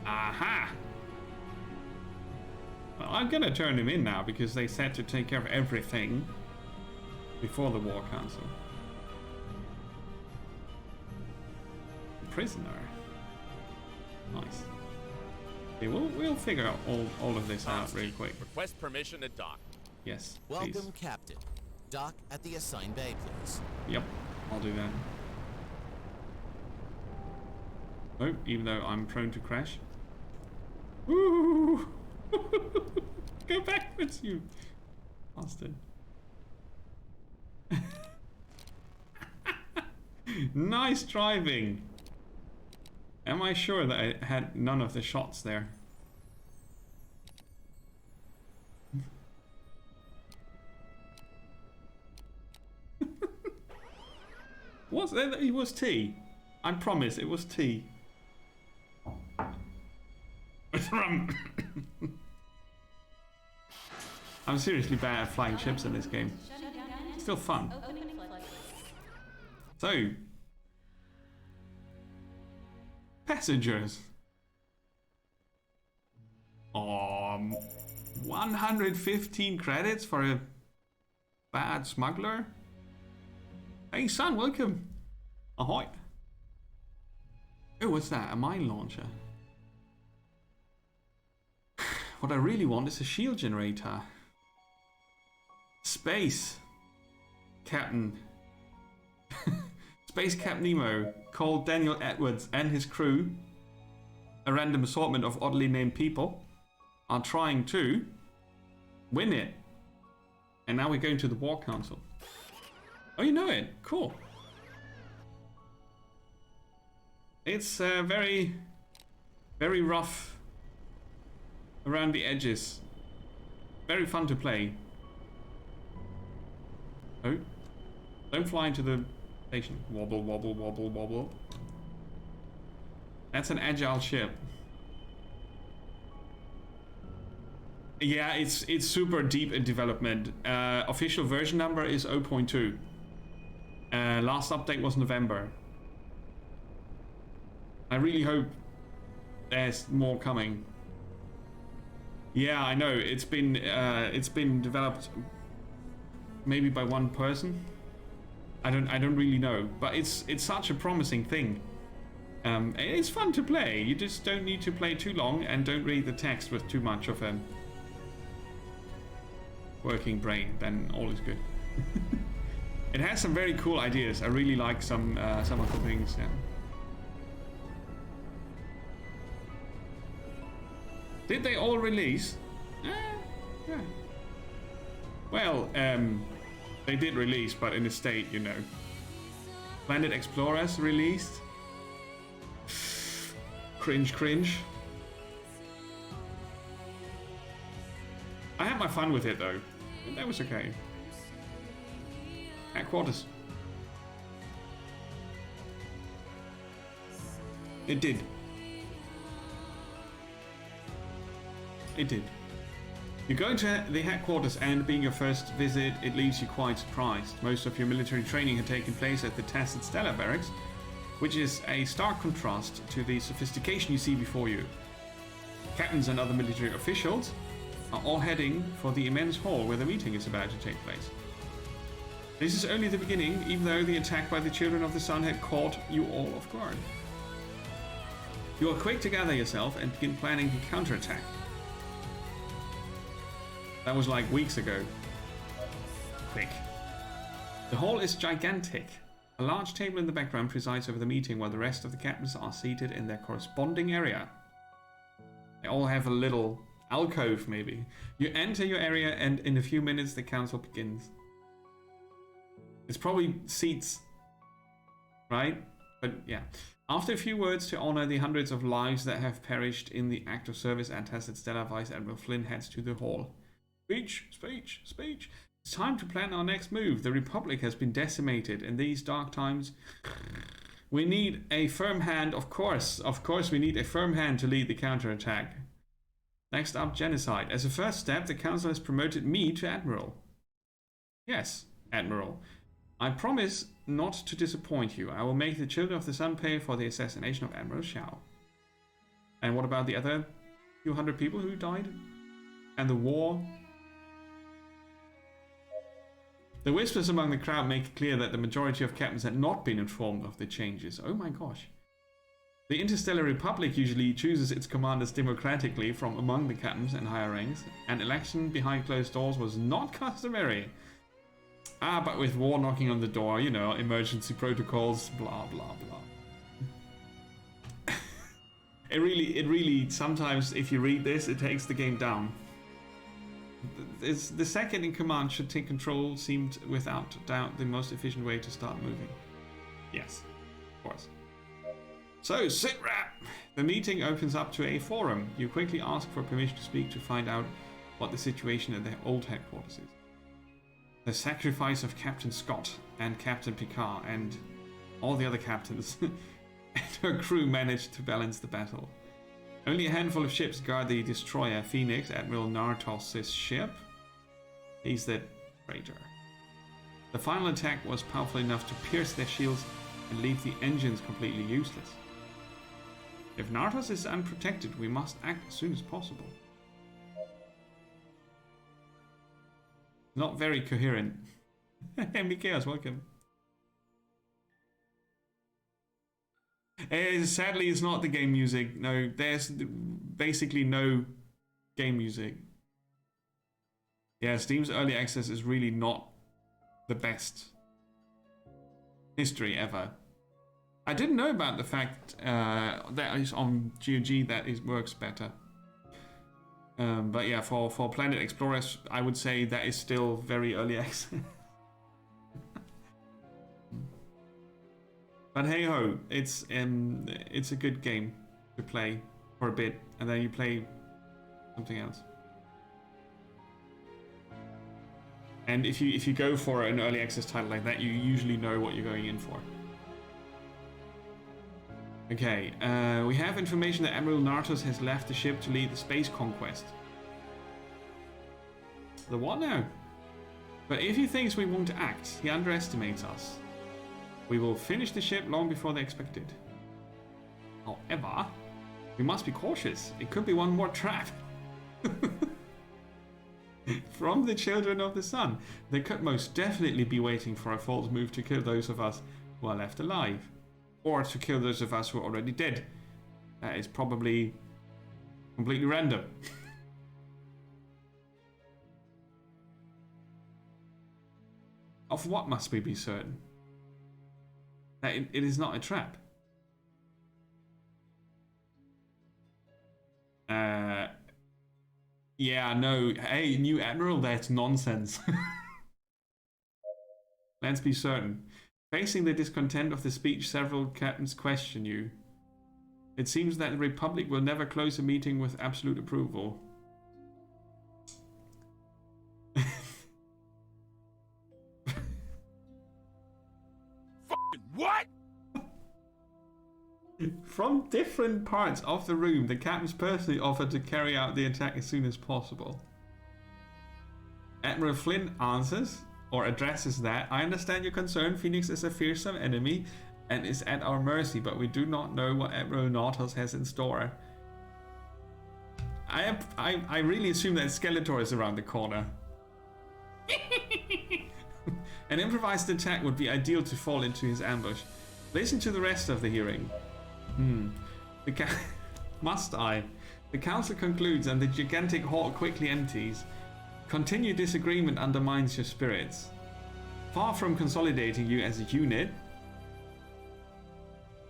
Aha! Well, I'm gonna turn them in now because they said to take care of everything before the War Council. prisoner. Nice. Okay, we'll figure out all of this out real quick. Request permission to dock. Yes, Welcome, please. Captain. Dock at the assigned bay, please. Yep, I'll do that. Oh, even though I'm prone to crash. Woo! Go backwards, you bastard. Nice driving. Am I sure that I had none of the shots there? Was it? It was tea. I promise it was tea. With rum. I'm seriously bad at flying ships in this game. Still fun. So, passengers. 115 credits for a bad smuggler. Hey son, welcome. Ahoy. Oh, what's that? A mine launcher. What I really want is a shield generator. Space. Captain. Space Cap Nemo called Daniel Edwards and his crew, a random assortment of oddly named people, are trying to win it. And now we're going to the War Council. Oh, you know it. Cool. It's very, very rough around the edges. Very fun to play. Oh, don't fly into the station. Wobble, wobble, wobble, wobble. That's an agile ship. Yeah, it's super deep in development. Official version number is 0.2. Last update was November. I really hope there's more coming. Yeah, I know it's been developed maybe by one person. I don't really know, but it's such a promising thing. It's fun to play. You just don't need to play too long and don't read the text with too much of a working brain. Then all is good. It has some very cool ideas. I really like some of the things. Yeah. Did they all release? Yeah. Well, they did release, but in a state, you know. Planet Explorers released. Cringe, cringe. I had my fun with it though. That was okay. Headquarters. It did. It did. You're going to the headquarters, and being your first visit, it leaves you quite surprised. Most of your military training had taken place at the Tacet Stella barracks, which is a stark contrast to the sophistication you see before you. Captains and other military officials are all heading for the immense hall where the meeting is about to take place. This is only the beginning, even though the attack by the Children of the Sun had caught you all off guard. You are quick to gather yourself and begin planning the counterattack. That was like weeks ago. Quick. The hall is gigantic. A large table in the background presides over the meeting while the rest of the captains are seated in their corresponding area. They all have a little alcove, maybe. You enter your area and in a few minutes the council begins. It's probably seats, right? But yeah. After a few words to honor the hundreds of lives that have perished in the act of service at Tacet Stella, Vice Admiral Flynn heads to the hall. Speech, speech, speech. It's time to plan our next move. The Republic has been decimated in these dark times. We need a firm hand, of course we need a firm hand to lead the counterattack. Next up, genocide. As a first step, the Council has promoted me to Admiral. Yes, Admiral. I promise not to disappoint you. I will make the Children of the Sun pay for the assassination of Admiral Shao. And what about the other few hundred people who died? And the war? The whispers among the crowd make it clear that the majority of captains had not been informed of the changes. Oh my gosh. The Interstellar Republic usually chooses its commanders democratically from among the captains and higher ranks. An election behind closed doors was not customary. But with war knocking on the door, you know, emergency protocols, blah, blah, blah. It really, sometimes if you read this, it takes the game down. The second in command should take control seemed without doubt the most efficient way to start moving. Yes, of course. So, SITREP! The meeting opens up to a forum. You quickly ask for permission to speak to find out what the situation at the old headquarters is. The sacrifice of Captain Scott and Captain Picard and all the other captains and her crew managed to balance the battle. Only a handful of ships guard the destroyer Phoenix, Admiral Nartos' ship. He's the traitor. The final attack was powerful enough to pierce their shields and leave the engines completely useless. If Nartos is unprotected, we must act as soon as possible. Not very coherent. Hey, Chaos, welcome. Sadly, it's not the game music. No, there's basically no game music. Yeah, Steam's early access is really not the best history ever. I didn't know about the fact that is on GOG that it works better. But yeah, for Planet Explorers, I would say that is still very early access. But hey ho, it's a good game to play for a bit, and then you play something else. And if you go for an early access title like that, you usually know what you're going in for. Okay, we have information that Admiral Nartos has left the ship to lead the space conquest. The what now? But if he thinks we won't act, he underestimates us. We will finish the ship long before they expected. However, we must be cautious. It could be one more trap. From the Children of the Sun. They could most definitely be waiting for a false move to kill those of us who are left alive. Or to kill those of us who are already dead. That is probably completely random. Of what must we be certain? That it is not a trap. Yeah, no. Hey, new Admiral, that's nonsense. Let's be certain. Facing the discontent of the speech, several captains question you. It seems that the Republic will never close a meeting with absolute approval. What? From different parts of the room, the captains personally offered to carry out the attack as soon as possible. Admiral Flynn answers, or addresses that, I understand your concern. Phoenix is a fearsome enemy and is at our mercy, but we do not know what Admiral Nartos has in store. I really assume that Skeletor is around the corner. An improvised attack would be ideal to fall into his ambush. Listen to the rest of the hearing. Must I? The council concludes and the gigantic hall quickly empties. Continued disagreement undermines your spirits. Far from consolidating you as a unit,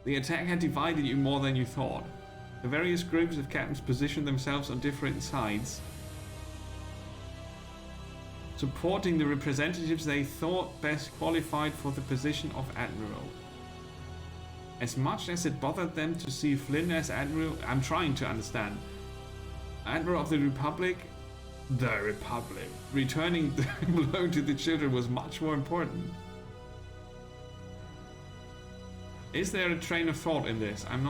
the attack had divided you more than you thought. The various groups of captains positioned themselves on different sides, supporting the representatives they thought best qualified for the position of Admiral. As much as it bothered them to see Flynn as Admiral, I'm trying to understand. Admiral of the Republic, returning the blow to the children was much more important. Is there a train of thought in this? I'm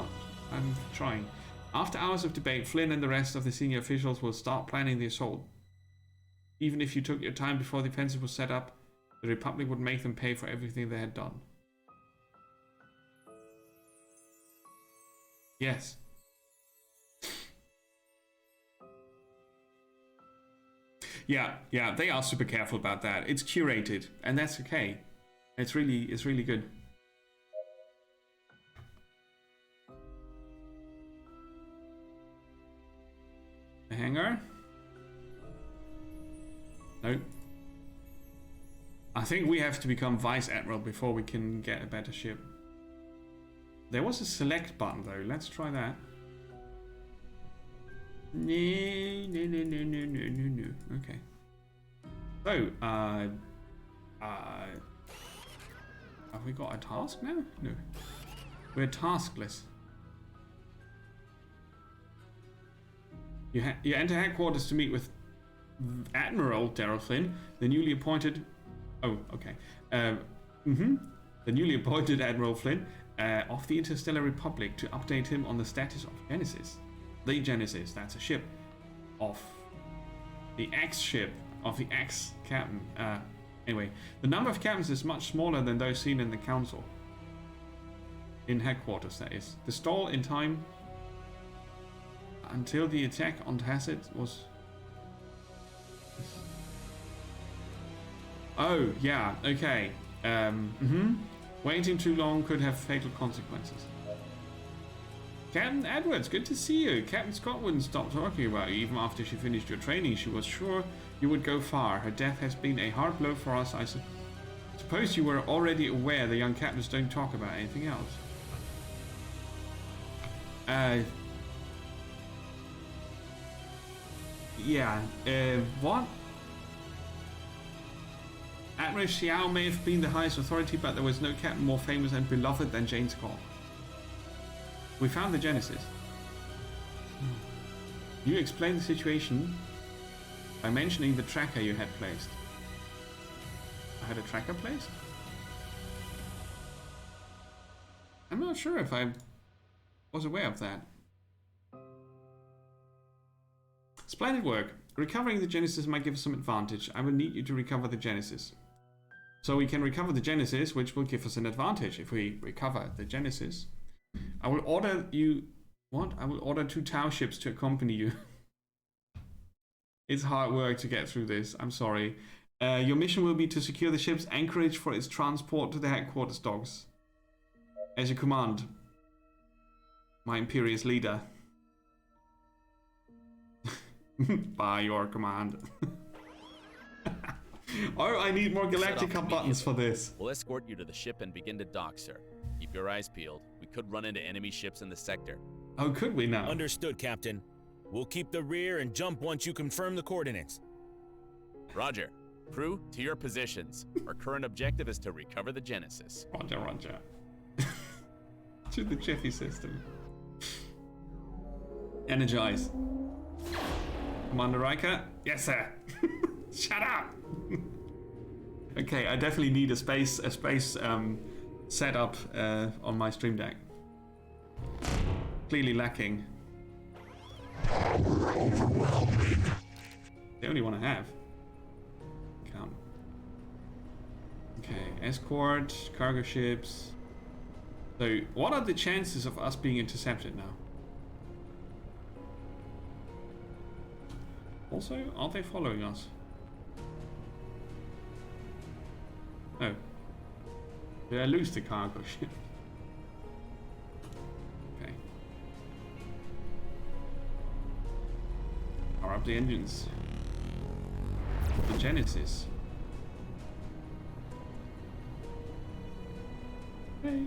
trying. After hours of debate, Flynn and the rest of the senior officials will start planning the assault. Even if you took your time before the offensive was set up, the Republic would make them pay for everything they had done. Yes. Yeah, they are super careful about that. It's curated, and that's okay. It's really good. hangar. Nope. I think we have to become Vice Admiral before we can get a better ship. There was a select button though. Let's try that. No. Okay. So, have we got a task now? No. We're taskless. You enter headquarters to meet with Admiral Daryl Flynn, the newly appointed... Oh, okay. The newly appointed Admiral Flynn of the Interstellar Republic to update him on the status of Genesis. The Genesis, that's a ship of the X-ship of the X-captain. Anyway, the number of captains is much smaller than those seen in the Council. In headquarters, that is. The stall in time until the attack on Tacit was... Oh, yeah, okay. Waiting too long could have fatal consequences. Captain Edwards, good to see you. Captain Scott wouldn't stop talking about you. Even after she finished your training, she was sure you would go far. Her death has been a hard blow for us. I suppose you were already aware the young captains don't talk about anything else. What? Admiral Xiao may have been the highest authority, but there was no captain more famous and beloved than Jane Scott. We found the Genesis. You explained the situation by mentioning the tracker you had placed. I had a tracker placed? I'm not sure if I was aware of that. Splendid work. Recovering the Genesis might give us some advantage. I will need you to recover the Genesis. So we can recover the Genesis, which will give us an advantage if we recover the Genesis. I will order you... What? I will order 2 Tau ships to accompany you. It's hard work to get through this. I'm sorry. Your mission will be to secure the ship's anchorage for its transport to the headquarters docks. As you command, my imperious leader. By your command. Oh, I need more Galactica buttons for this. We'll escort you to the ship and begin to dock, sir. Keep your eyes peeled. We could run into enemy ships in the sector. Oh, could we now? Understood, Captain. We'll keep the rear and jump once you confirm the coordinates. Roger. Crew, to your positions. Our current objective is to recover the Genesis. Roger, roger. To the Jiffy system. Energize. Commander Riker? Yes, sir. Shut up. Okay, I definitely need a space setup on my stream deck. Clearly lacking. Overwhelming. The only one I have. Come. Okay, escort, cargo ships. So, what are the chances of us being intercepted now? Also, are they following us? Oh. Did I lose the cargo ship? Okay. Power up the engines. The Genesis. Nice.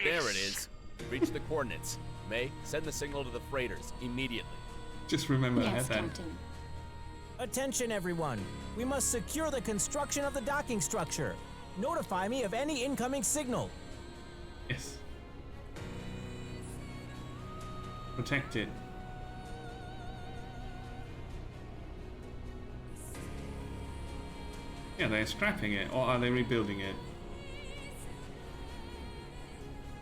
There it is. Reach the coordinates. May, send the signal to the freighters immediately. Just remember I had Yes, that. Captain. Attention, everyone. We must secure the construction of the docking structure. Notify me of any incoming signal. Yes. Protect it. Yeah, they're scrapping it, or are they rebuilding it?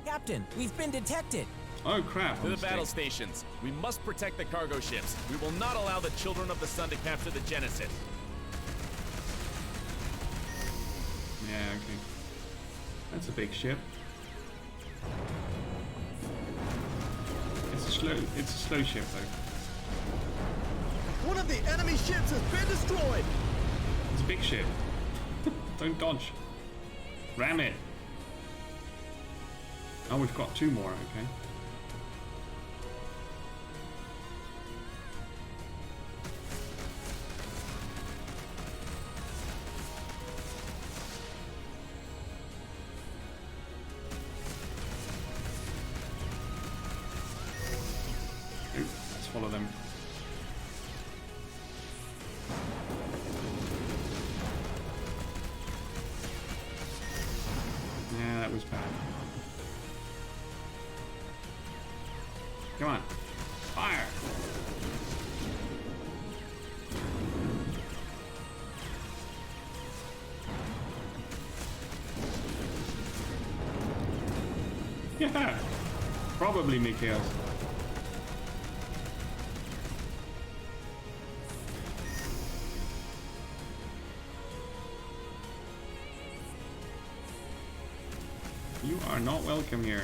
Captain, we've been detected. Oh crap. To the battle stations. We must protect the cargo ships. We will not allow the Children of the Sun to capture the Genesis. Yeah, okay. That's a big ship. It's a slow ship though. One of the enemy ships has been destroyed. It's a big ship. Don't dodge. Ram it. Oh, we've got 2 more, okay. Let's follow them. Yeah, that was bad. Come on. Fire! Yeah! Probably Mikhails. You are not welcome here.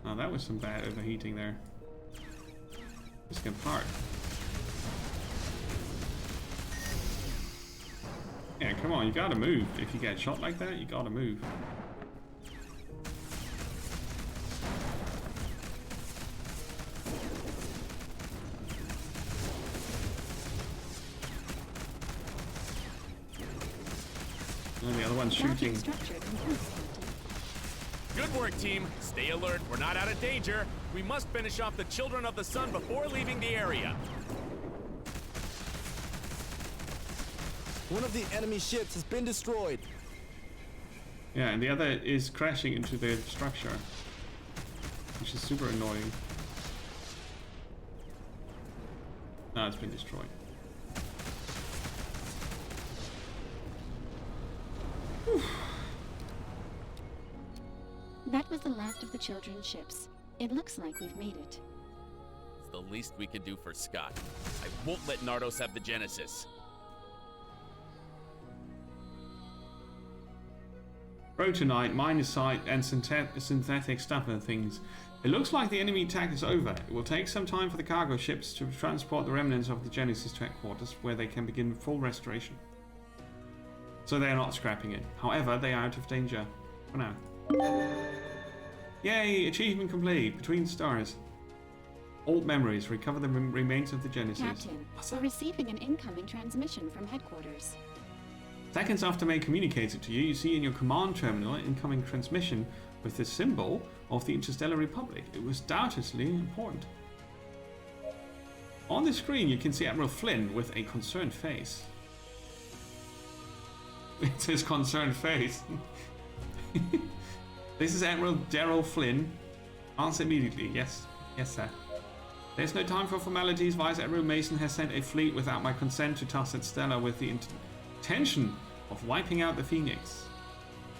Oh, that was some bad overheating there. Just get apart. Yeah, come on, you gotta move. If you get shot like that, you gotta move. And the other one's shooting. Good work, team. Stay alert. We're not out of danger. We must finish off the Children of the Sun before leaving the area. One of the enemy ships has been destroyed. Yeah, and the other is crashing into the structure, which is super annoying. Now it's been destroyed. Whew. That was the last of the children's ships. It looks like we've made it. It's the least we could do for Scott. I won't let Nardos have the Genesis. Protonite, Minosite, and synthetic stuff and things. It looks like the enemy attack is over. It will take some time for the cargo ships to transport the remnants of the Genesis to headquarters, where they can begin full restoration. So they are not scrapping it. However, they are out of danger for now. Yay! Achievement complete. Between stars. Old memories. Recover the remains of the Genesis. Captain, we're receiving an incoming transmission from headquarters. Seconds after May communicates it to you, you see in your command terminal an incoming transmission with the symbol of the Interstellar Republic. It was doubtlessly important. On the screen, you can see Admiral Flynn with a concerned face. It's his concerned face. This is Admiral Daryl Flynn. Answer immediately. Yes. Yes, sir. There's no time for formalities. Vice Admiral Mason has sent a fleet without my consent to Tasset Stella with the intention of wiping out the Phoenix.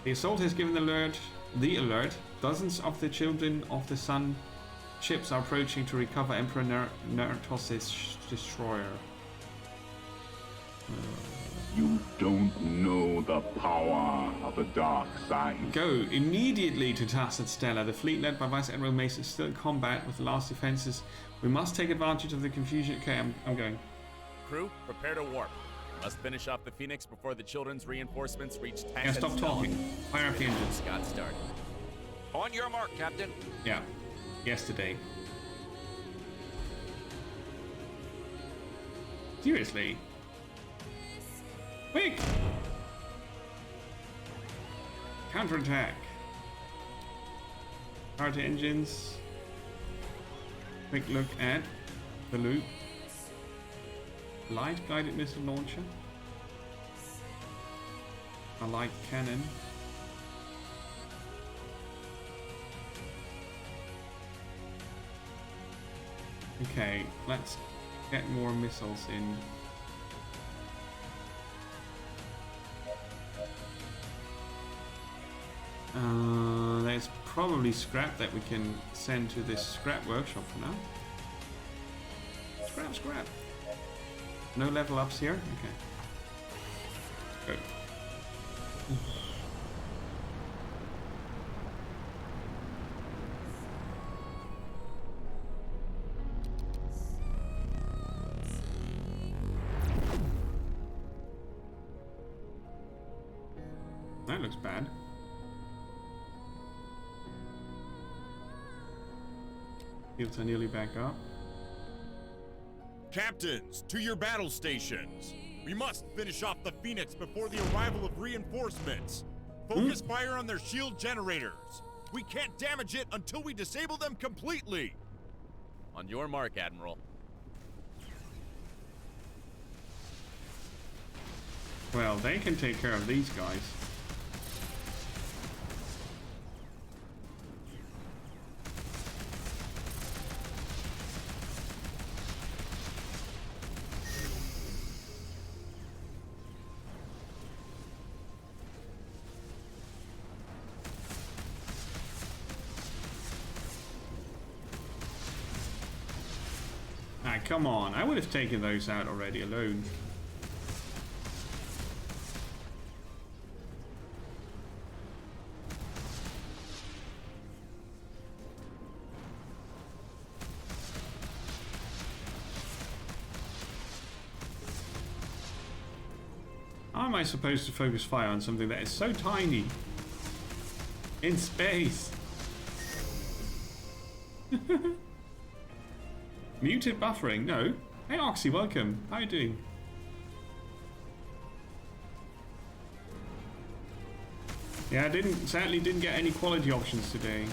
The assault has given the alert. Dozens of the Children of the Sun ships are approaching to recover Emperor Nertos' destroyer. You don't know the power of the dark side. Go immediately to Tasset Stella. The fleet led by Vice Admiral Mason is still in combat with the last defenses. We must take advantage of the confusion. Okay, I'm going. Crew, prepare to warp. Must finish off the Phoenix before the Children's reinforcements reach Tasset Yeah, stop Stella. talking. Fire up the engines. Scott started. On your mark, Captain. Yeah. Yesterday. Seriously? Quick! Counterattack. Start the engines. Quick look at the loop. Light guided missile launcher. A light cannon. Okay, let's get more missiles in. There's probably scrap that we can send to this scrap workshop for now. Scrap. No level ups here? Okay. Go. that looks bad. Shields are nearly back up. Captains, to your battle stations. We must finish off the Phoenix before the arrival of reinforcements. Focus fire on their shield generators. We can't damage it until we disable them completely. On your mark, Admiral. Well, they can take care of these guys. Ah, come on. I would have taken those out already alone. How am I supposed to focus fire on something that is so tiny? In space. Muted buffering? No. Hey Oxy, welcome. How are you doing? Yeah, I sadly didn't get any quality options today.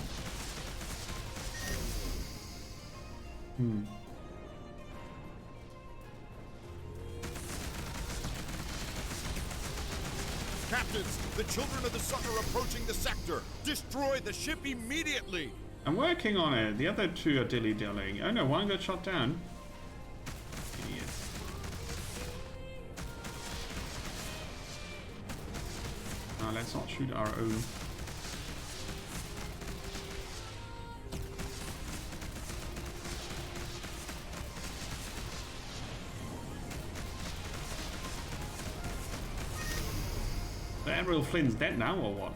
Captains, the Children of the Sun are approaching the sector. Destroy the ship immediately. I'm working on it. The other two are dilly-dallying. Oh no, one got shot down. Idiots. Now let's not shoot our own. The Admiral Flynn's dead now or what?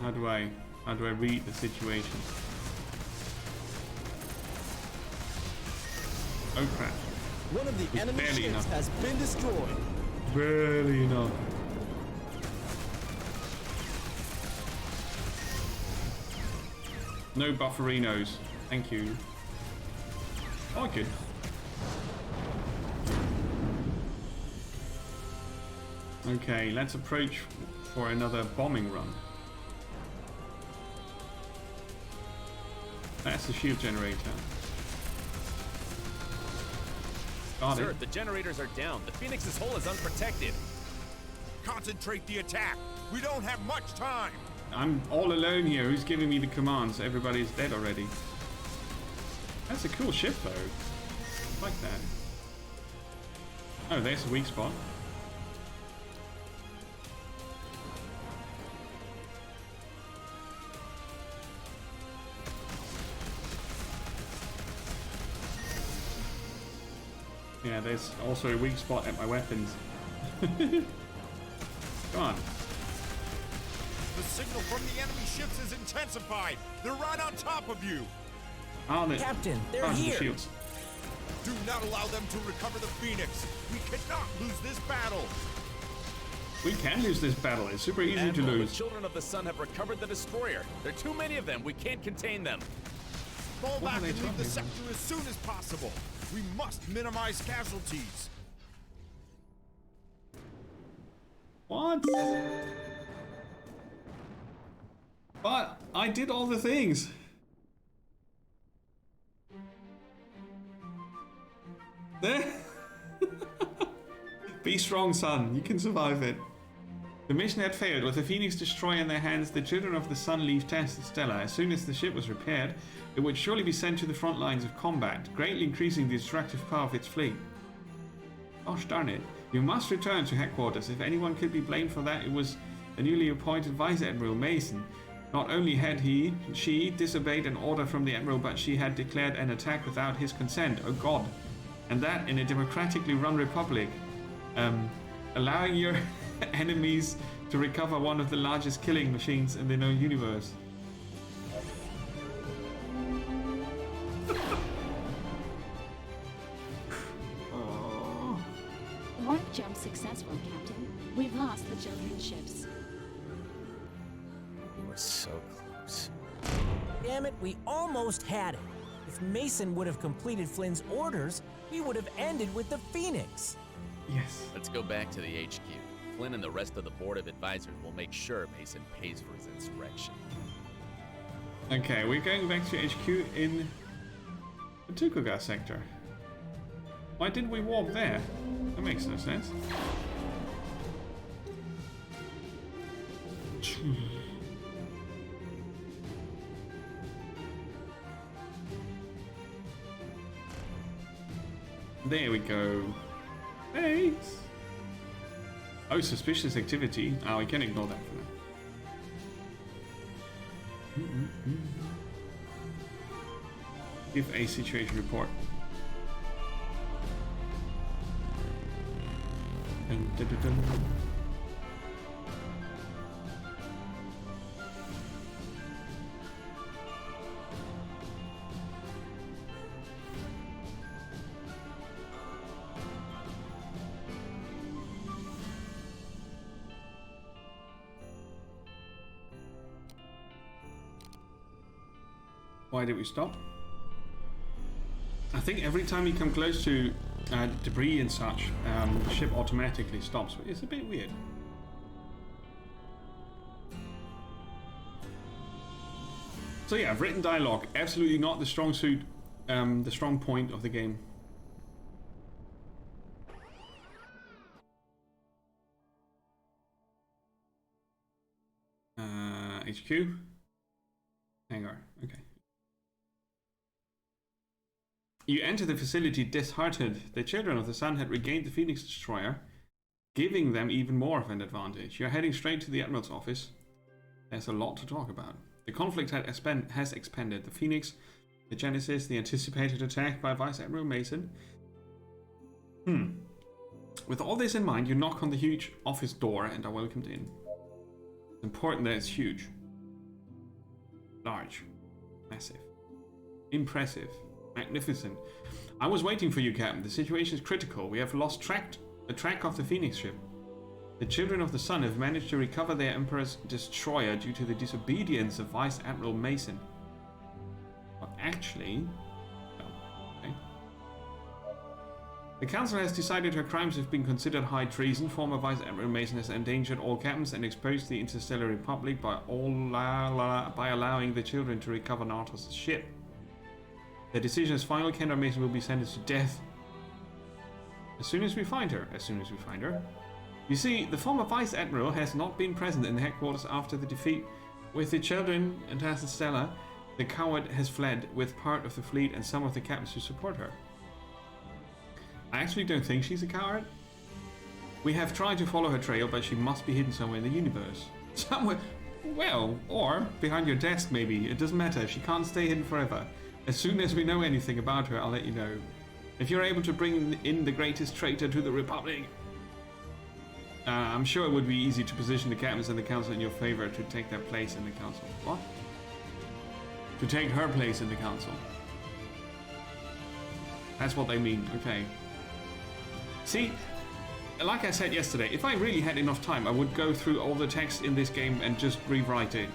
How do I read the situation? Oh crap. One of the enemy ships has been destroyed. Barely enough. No bufferinos. Thank you. Oh, good. Okay, let's approach for another bombing run. That's the shield generator. Got Sir, it. the generators are down. The Phoenix's hull is unprotected. Concentrate the attack. We don't have much time. I'm all alone here. Who's giving me the commands? Everybody's dead already. That's a cool ship though. I like that. Oh, there's a weak spot. Yeah, there's also a weak spot at my weapons. Come on. The signal from the enemy ships is intensified. They're right on top of you. Oh, Captain, they're the here. shields. Do not allow them to recover the Phoenix. We cannot lose this battle. We can lose this battle. It's super easy Admiral, to lose. The Children of the Sun have recovered the destroyer. There are too many of them. We can't contain them. Fall What are back they and leave the talking sector as soon as possible. We must minimize casualties. What? But I did all the things. There. Be strong, son. You can survive it. The mission had failed. With the Phoenix destroyer in their hands, the Children of the Sun leave Stella. As soon as the ship was repaired, it would surely be sent to the front lines of combat, greatly increasing the destructive power of its fleet. Gosh darn it. You must return to headquarters. If anyone could be blamed for that, it was the newly appointed Vice Admiral Mason. Not only had she disobeyed an order from the Admiral, but she had declared an attack without his consent. Oh god. And that in a democratically run republic. Allowing your enemies to recover one of the largest killing machines in the known universe. One Jump successful, Captain. We've lost the children's ships. We were so close. Damn it, we almost had it. If Mason would have completed Flynn's orders, we would have ended with the Phoenix. Yes. Let's go back to the HQ. Flynn and the rest of the Board of Advisors will make sure Mason pays for his insurrection. Okay, we're going back to HQ in the Tukuga sector. Why didn't we warp there? That makes no sense. There we go. Thanks. Oh, suspicious activity. Oh, we can ignore that for now. Give a situation report. Dun, dun, dun, dun. Why did we stop? I think every time you come close to debris and such, the ship automatically stops. It's a bit weird. So yeah, written dialogue, absolutely not the strong suit, the strong point of the game. HQ? Hangar, okay. You enter the facility disheartened. The children of the sun had regained the Phoenix Destroyer, giving them even more of an advantage. You're heading straight to the Admiral's office. There's a lot to talk about. The conflict has expanded. The Phoenix, the Genesis, the anticipated attack by Vice Admiral Mason. With all this in mind, you knock on the huge office door and are welcomed in. It's important that it's huge. Large. Massive. Impressive. Magnificent. I was waiting for you, Captain. The situation is critical. We have lost track of the Phoenix ship. The children of the sun have managed to recover their Emperor's destroyer due to the disobedience of Vice Admiral Mason. Well, actually... Oh, okay. The Council has decided her crimes have been considered high treason. Former Vice Admiral Mason has endangered all captains and exposed the Interstellar Republic by allowing the children to recover Nartos' ship. The decision is final. Kendra Mason will be sentenced to death as soon as we find her. You see, the former Vice Admiral has not been present in the headquarters after the defeat. With the children and Stella, the coward has fled with part of the fleet and some of the captains who support her. I actually don't think she's a coward. We have tried to follow her trail, but she must be hidden somewhere in the universe. Somewhere, well, or behind your desk maybe. It doesn't matter. She can't stay hidden forever. As soon as we know anything about her, I'll let you know. If you're able to bring in the greatest traitor to the Republic, I'm sure it would be easy to position the captains and the Council in your favor to take their place in the Council. What? To take her place in the Council. That's what they mean, okay. See, like I said yesterday, if I really had enough time, I would go through all the text in this game and just rewrite it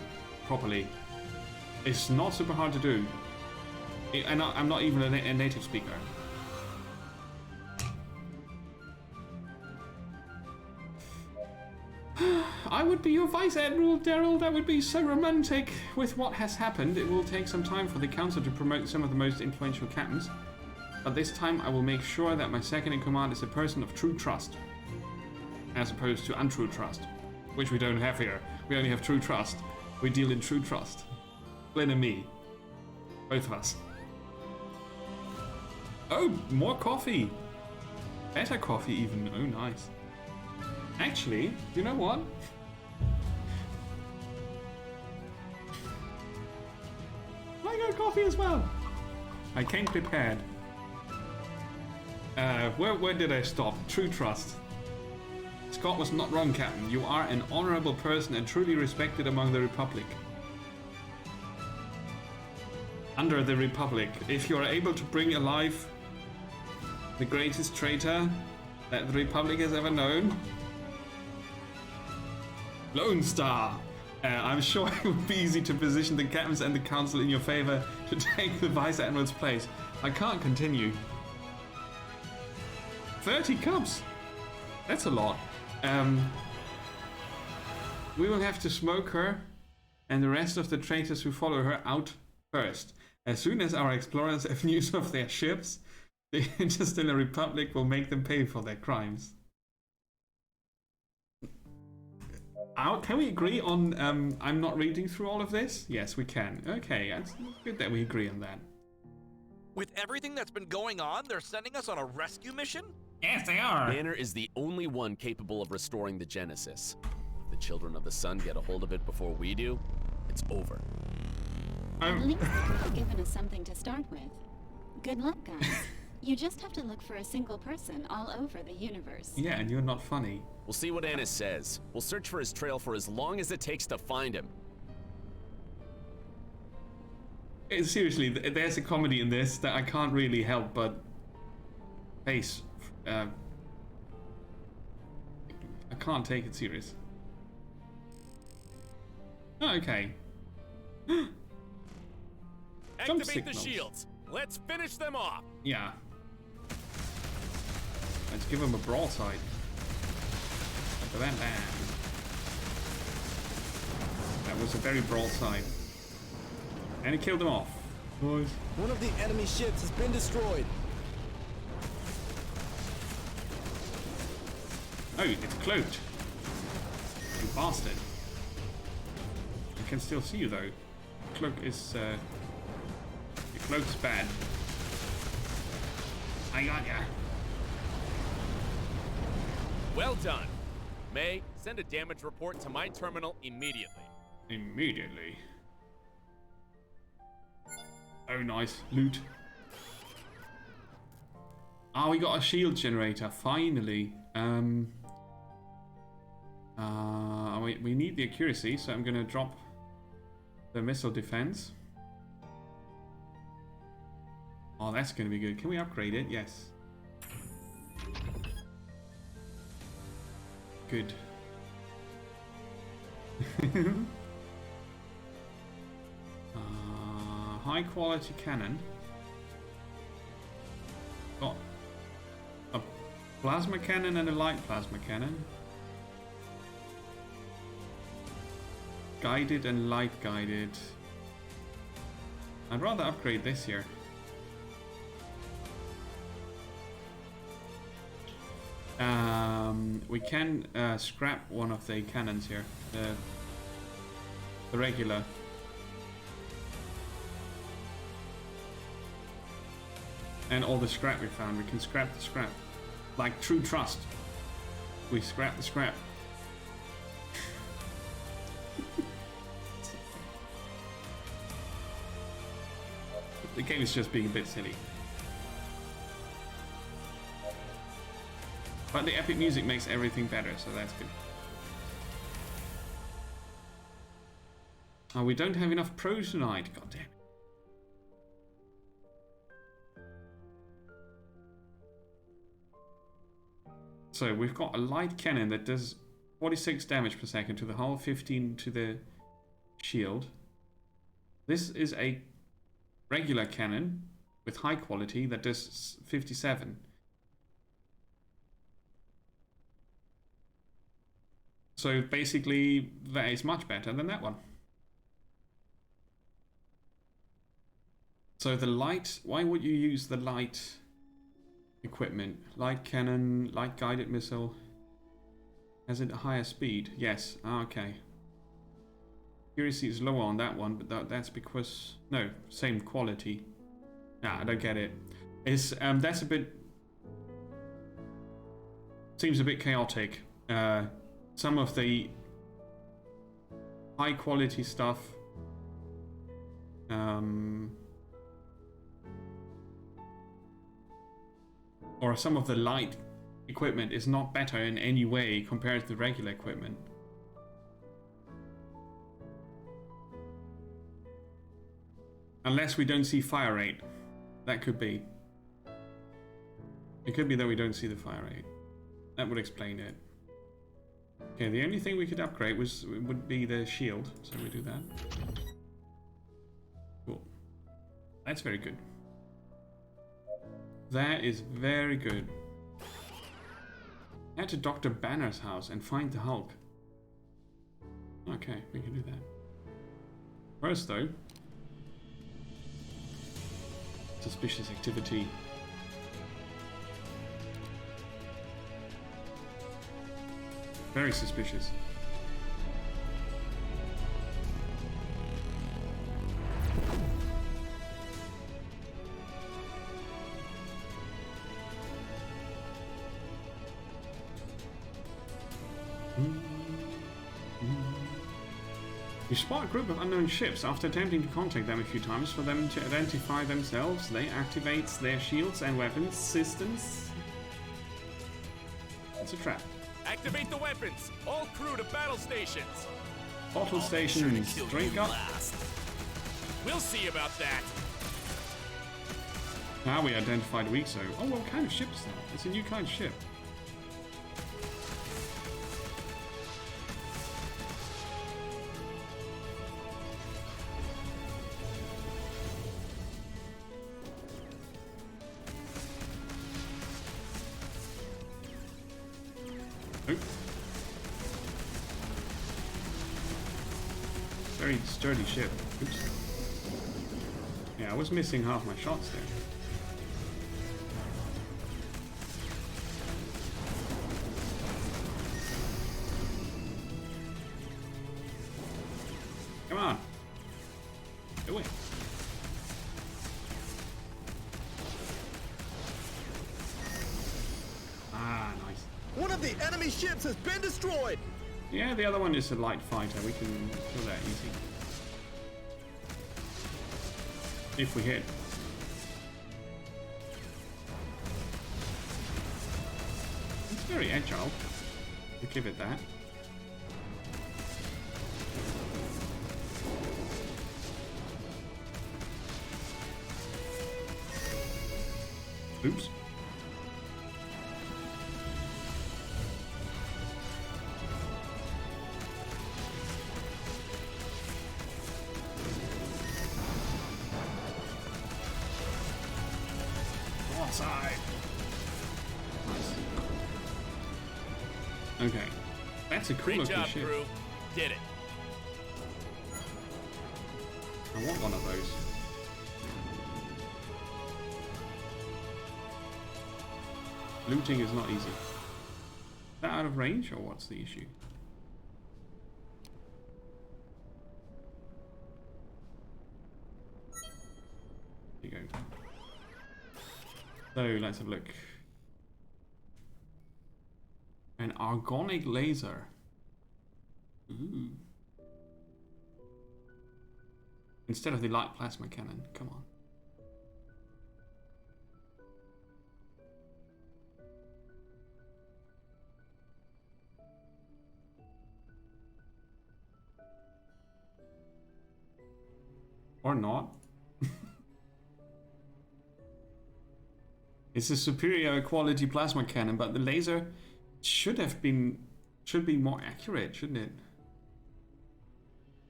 properly. It's not super hard to do. And I'm not even a native speaker. I would be your Vice Admiral, Daryl. That would be so romantic. With what has happened, it will take some time for the Council to promote some of the most influential captains. But this time I will make sure that my second in command is a person of true trust, as opposed to untrue trust, which we don't have here. We only have true trust. We deal in true trust. Flynn and me. Both of us. Oh, more coffee. Better coffee even. Oh, nice. Actually, you know what? I got coffee as well. I came prepared. Where did I stop? True trust. Scott was not wrong, Captain. You are an honorable person and truly respected among the Republic. Under the Republic, if you are able to bring alive the greatest traitor, that the Republic has ever known. Lone Star. I'm sure it would be easy to position the captains and the council in your favor to take the Vice Admiral's place. I can't continue. 30 cups. That's a lot. We will have to smoke her and the rest of the traitors who follow her out first. As soon as our explorers have news of their ships, the Interstellar Republic will make them pay for their crimes. Can we agree on I'm not reading through all of this? Yes, we can. Okay, it's good that we agree on that. With everything that's been going on, they're sending us on a rescue mission? Yes, they are. Banner is the only one capable of restoring the Genesis. If the Children of the Sun get a hold of it before we do, it's over. At least they could have given us something to start with. Good luck, guys. You just have to look for a single person all over the universe. Yeah, and you're not funny. We'll see what Annis says. We'll search for his trail for as long as it takes to find him. Seriously, there's a comedy in this that I can't really help but face. I can't take it serious. Oh, okay. Activate the shields. Let's finish them off. Yeah. Let's give him a broadside. Bam, bam. That was a very broadside. And it killed them off. Boys. One of the enemy ships has been destroyed. Oh, it's cloaked. You bastard. I can still see you though. Cloak is your cloak's bad. I got ya. Well done. May, send a damage report to my terminal immediately. Immediately. Oh, nice. Loot. Ah, we got a shield generator, finally. We need the accuracy, so I'm gonna drop the missile defense. Oh, that's gonna be good. Can we upgrade it? Yes. Good. High quality cannon. Got a plasma cannon and a light plasma cannon. Guided and light guided. I'd rather upgrade this here. We can scrap one of the cannons here, the regular. And all the scrap we found, we can scrap the scrap. Like true trust. We scrap the scrap. The game is just being a bit silly. But the epic music makes everything better, so that's good. Oh, we don't have enough pro tonight. God damn it. So we've got a light cannon that does 46 damage per second to the hull, 15 to the shield. This is a regular cannon with high quality that does 57. So basically that is much better than that one. So the light, why would you use the light equipment? Light cannon, light guided missile. Has it a higher speed? Yes. Okay. Accuracy is lower on that one, but that's because no, same quality. Nah, I don't get it. It's that's a bit seems a bit chaotic. Some of the high quality stuff or some of the light equipment is not better in any way compared to the regular equipment. Unless we don't see fire rate. That could be. It could be that we don't see the fire rate. That would explain it. Okay, the only thing we could upgrade would be the shield, so we do that. Cool. That's very good. That is very good. Head to Dr. Banner's house and find the Hulk. Okay, we can do that. First though, suspicious activity. Very suspicious. You spot a group of unknown ships. After attempting to contact them a few times for them to identify themselves, they activate their shields and weapons systems. It's a trap. Activate the weapons! All crew to battle stations! Bottle stations, drink up. We'll see about that! Now we identified a weak zone. Oh, what kind of ship is that? It's a new kind of ship. Very sturdy ship. Oops. Yeah, I was missing half my shots there. Come on. Do it. Ah, nice. One of the enemy ships has been destroyed! Yeah, the other one is a light fighter. We can kill that easy. If we hit. It's very agile. We'll give it that. Oops. Okay, that's a cool Great looking job, ship. crew. Did it. I want one of those. Looting is not easy. Is that out of range, or what's the issue? There you go. So let's have a look. An argonic laser. Ooh. Instead of the light plasma cannon. Come on. Or not. It's a superior quality plasma cannon, but the laser should be more accurate, shouldn't it?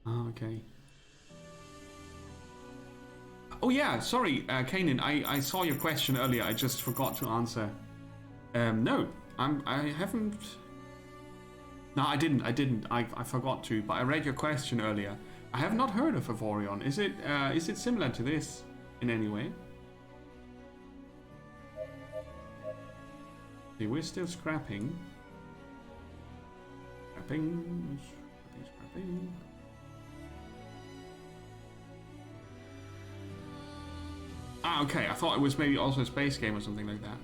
Oh, okay. Oh yeah, sorry, Kanan, I saw your question earlier. I just forgot to answer. No, I haven't. No, I didn't. I forgot to. But I read your question earlier. I have not heard of Avorion. Is it similar to this in any way? See, we're still scrapping. Scrapping. Ah, okay. I thought it was maybe also a space game or something like that.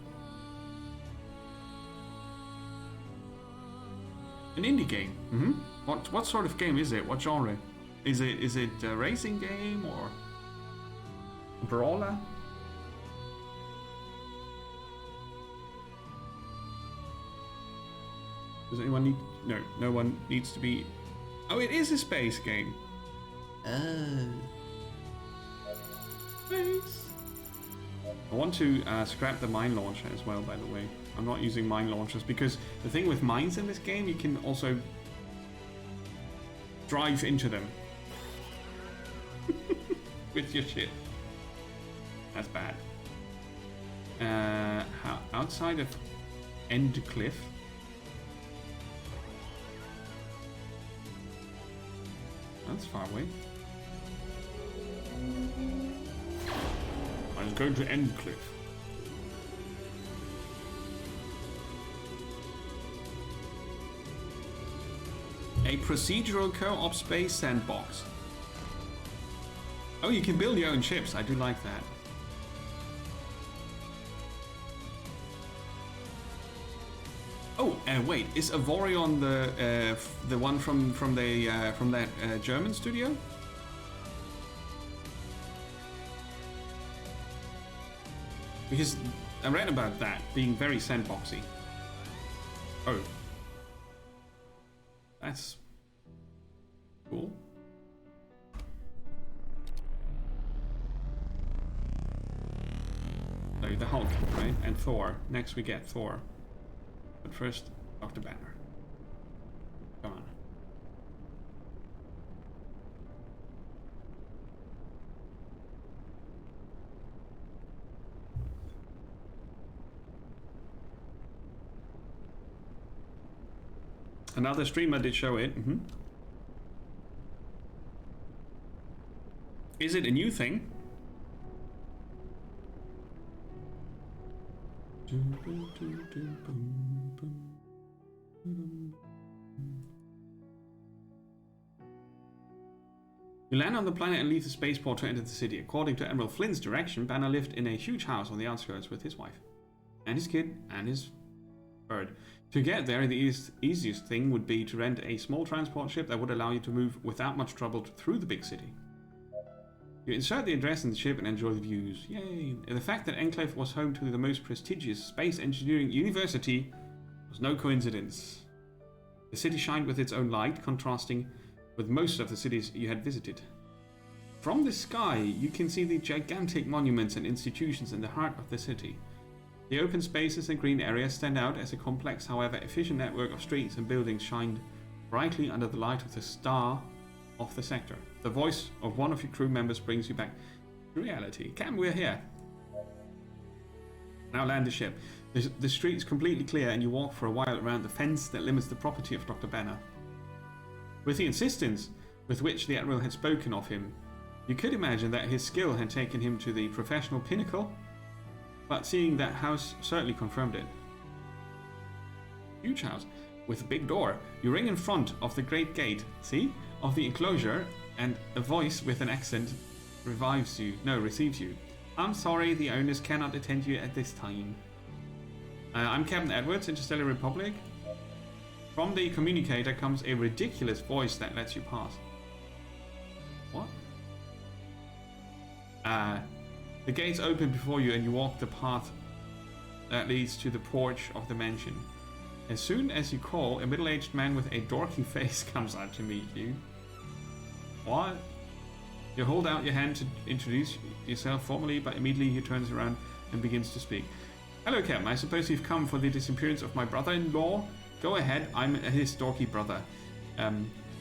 An indie game. Mm-hmm. What sort of game is it? What genre? Is it a racing game or a brawler? Does anyone need? No, no one needs to be. Oh, it is a space game. Oh. Space. I want to scrap the mine launcher as well, by the way. I'm not using mine launchers because the thing with mines in this game, you can also drive into them with your shit. That's bad. Outside of Endcliff. That's far away. I was going to Endcliff. A procedural co-op space sandbox. Oh, you can build your own ships. I do like that. Oh, wait, is Avorion the one from that German studio? Because I read about that being very sandboxy. Oh, that's cool. So the Hulk, right? And Thor. Next we get Thor. But first, Dr. Banner. Come on. Another streamer did show it. Is it a new thing? You land on the planet and leave the spaceport to enter the city. According to Admiral Flynn's direction, Banner lived in a huge house on the outskirts with his wife, and his kid, and his bird. To get there, the easiest thing would be to rent a small transport ship that would allow you to move without much trouble through the big city. You insert the address in the ship and enjoy the views. Yay! The fact that Enclave was home to the most prestigious space engineering university was no coincidence. The city shined with its own light, contrasting with most of the cities you had visited. From the sky, you can see the gigantic monuments and institutions in the heart of the city. The open spaces and green areas stand out as a complex, however efficient network of streets and buildings shined brightly under the light of the star of the sector. The voice of one of your crew members brings you back to reality. Cam, we're here. Now land the ship. The street's completely clear and you walk for a while around the fence that limits the property of Dr. Banner. With the insistence with which the Admiral had spoken of him, you could imagine that his skill had taken him to the professional pinnacle, but seeing that house certainly confirmed it. Huge house with a big door. You ring in front of the great gate, see, of the enclosure, and a voice with an accent receives you. I'm sorry, the owners cannot attend you at this time. I'm Captain Edwards, Interstellar Republic. From the communicator comes a ridiculous voice that lets you pass. What? The gates open before you and you walk the path that leads to the porch of the mansion. As soon as you call, a middle-aged man with a dorky face comes out to meet you. What? You hold out your hand to introduce yourself formally, but immediately he turns around and begins to speak. Hello, Captain. I suppose you've come for the disappearance of my brother-in-law? Go ahead, I'm his dorky brother.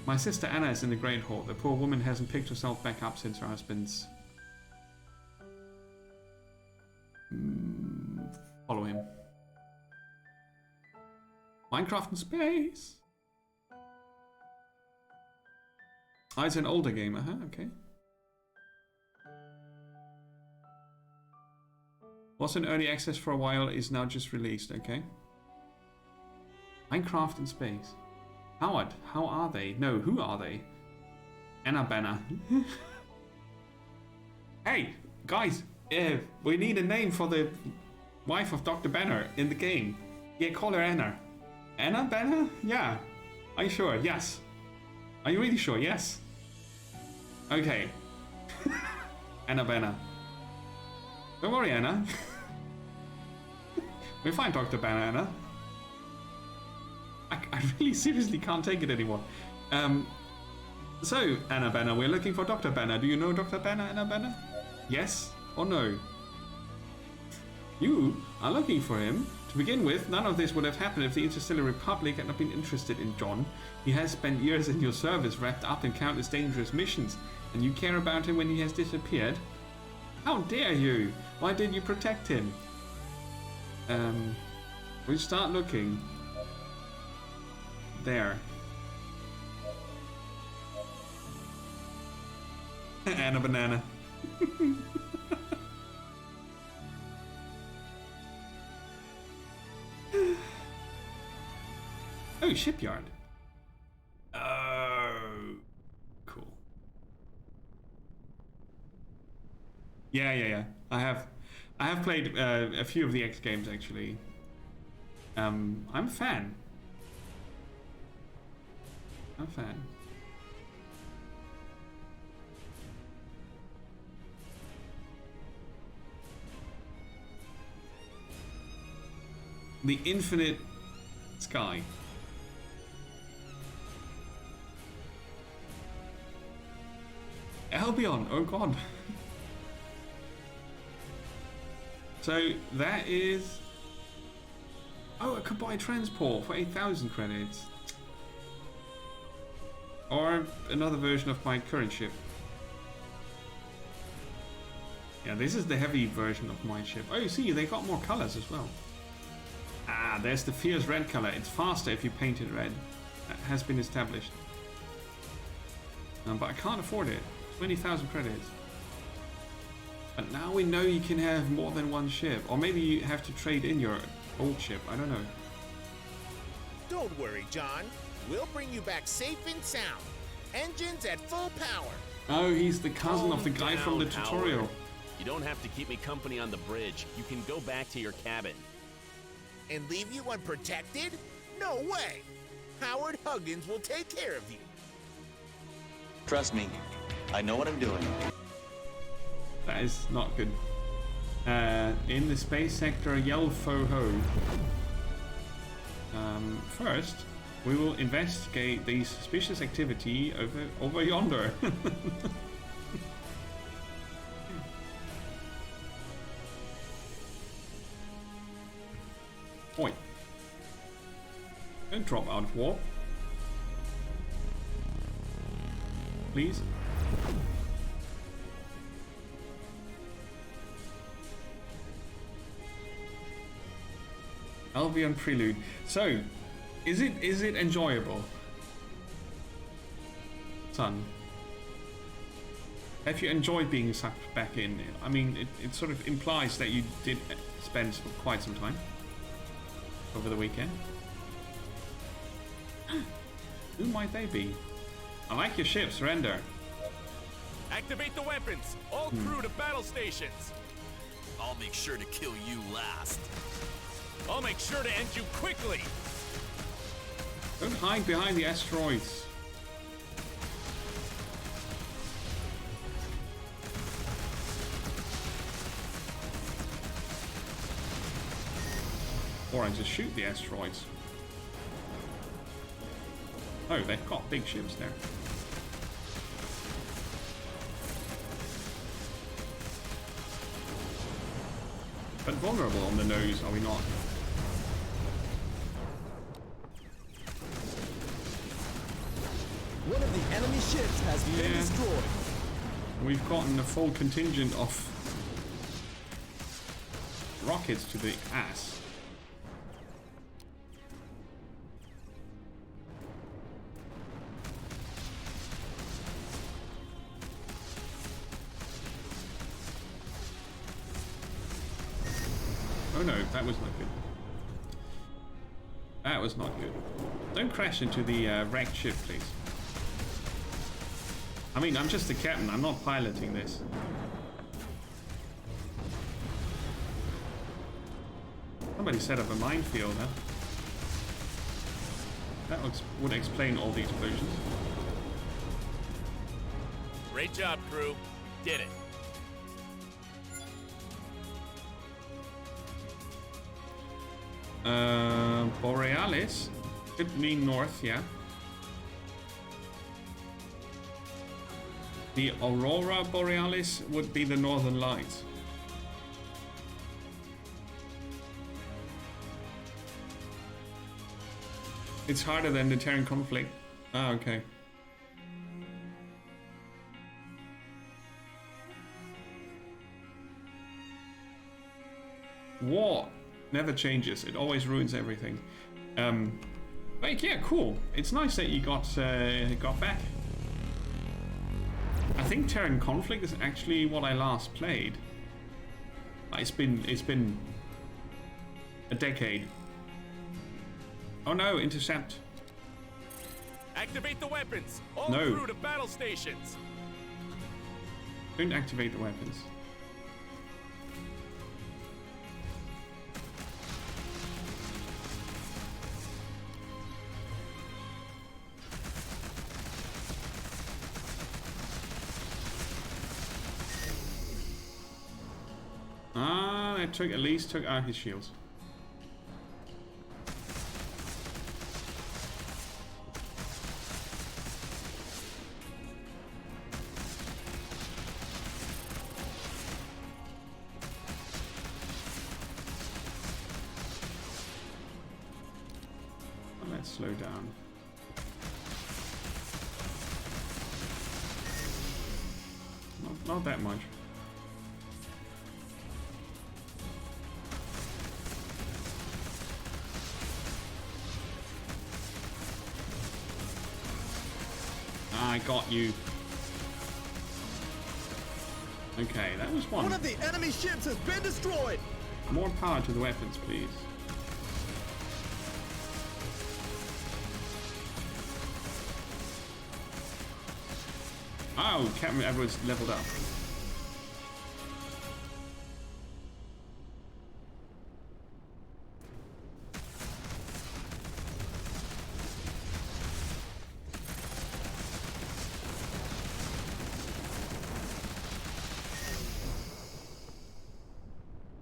My sister Anna is in the Great Hall. The poor woman hasn't picked herself back up since her husband's... Follow him. Minecraft in space! Oh, it's an older game, okay. Was in early access for a while, is now just released, okay. Minecraft in space. Howard, how are they? No, who are they? Anna Banner. Hey, guys, we need a name for the wife of Dr. Banner in the game. Yeah, call her Anna. Anna Banner? Yeah. Are you sure? Yes. Are you really sure? Yes. Okay. Anna Banner. Don't worry, Anna. We'll find Dr. Banner, Anna. I really seriously can't take it anymore. So, Anna Banner, we're looking for Dr. Banner. Do you know Dr. Banner, Anna Banner? Yes or no? You are looking for him To begin with, none of this would have happened if the Interstellar Republic had not been interested in John. He has spent years in your service, wrapped up in countless dangerous missions, and you care about him when he has disappeared? How dare you? Why didn't you protect him? We start looking. There. And a banana. Oh, shipyard. Oh, cool. Yeah. I have played a few of the X games actually. I'm a fan. The Infinite Sky. Albion, oh god. So that is... Oh, I could buy transport for 8,000 credits. Or another version of my current ship. Yeah, this is the heavy version of my ship. Oh, you see, they got more colors as well. Ah, there's the fierce red color. It's faster if you paint it red. That has been established. But I can't afford it. 20,000 credits. But now we know you can have more than one ship. Or maybe you have to trade in your old ship. I don't know. Don't worry, John. We'll bring you back safe and sound. Engines at full power. Oh, he's the cousin of the guy from the tutorial. Howard. You don't have to keep me company on the bridge. You can go back to your cabin. And leave you unprotected? No way! Howard Huggins will take care of you. Trust me, I know what I'm doing. That is not good. In the space sector, yell fo ho. First, we will investigate the suspicious activity over yonder. Oi. Don't drop out of warp. Please. Albion Prelude. So, is it enjoyable? Son. Have you enjoyed being sucked back in? I mean, it sort of implies that you did spend quite some time over the weekend. Who might they be? I like your ship, surrender. Activate the weapons! All crew to battle stations! I'll make sure to kill you last. I'll make sure to end you quickly! Don't hide behind the asteroids. Or I just shoot the asteroids. Oh, they've got big ships there. But vulnerable on the nose, are we not? One of the enemy ships has been destroyed. We've gotten a full contingent of rockets to the ass. Oh no, that was not good. That was not good. Don't crash into the wrecked ship, please. I mean, I'm just the captain. I'm not piloting this. Somebody set up a minefield, huh? That would explain all the explosions. Great job, crew. Did it. Borealis could mean north, yeah. The Aurora Borealis would be the northern lights. It's harder than the Terran conflict. Ah, okay. War never changes. It always ruins everything. Like, yeah, cool. It's nice that you got back. I think Terran Conflict is actually what I last played. It's been a decade. Oh no, intercept. Activate the weapons. All No. crew to battle stations. Don't activate the weapons. Ah, that at least took out his shields. Let's slow down. Not that much. I got you. Okay, that was one. One of the enemy ships has been destroyed. More power to the weapons, please. Oh, Captain Edwards leveled up.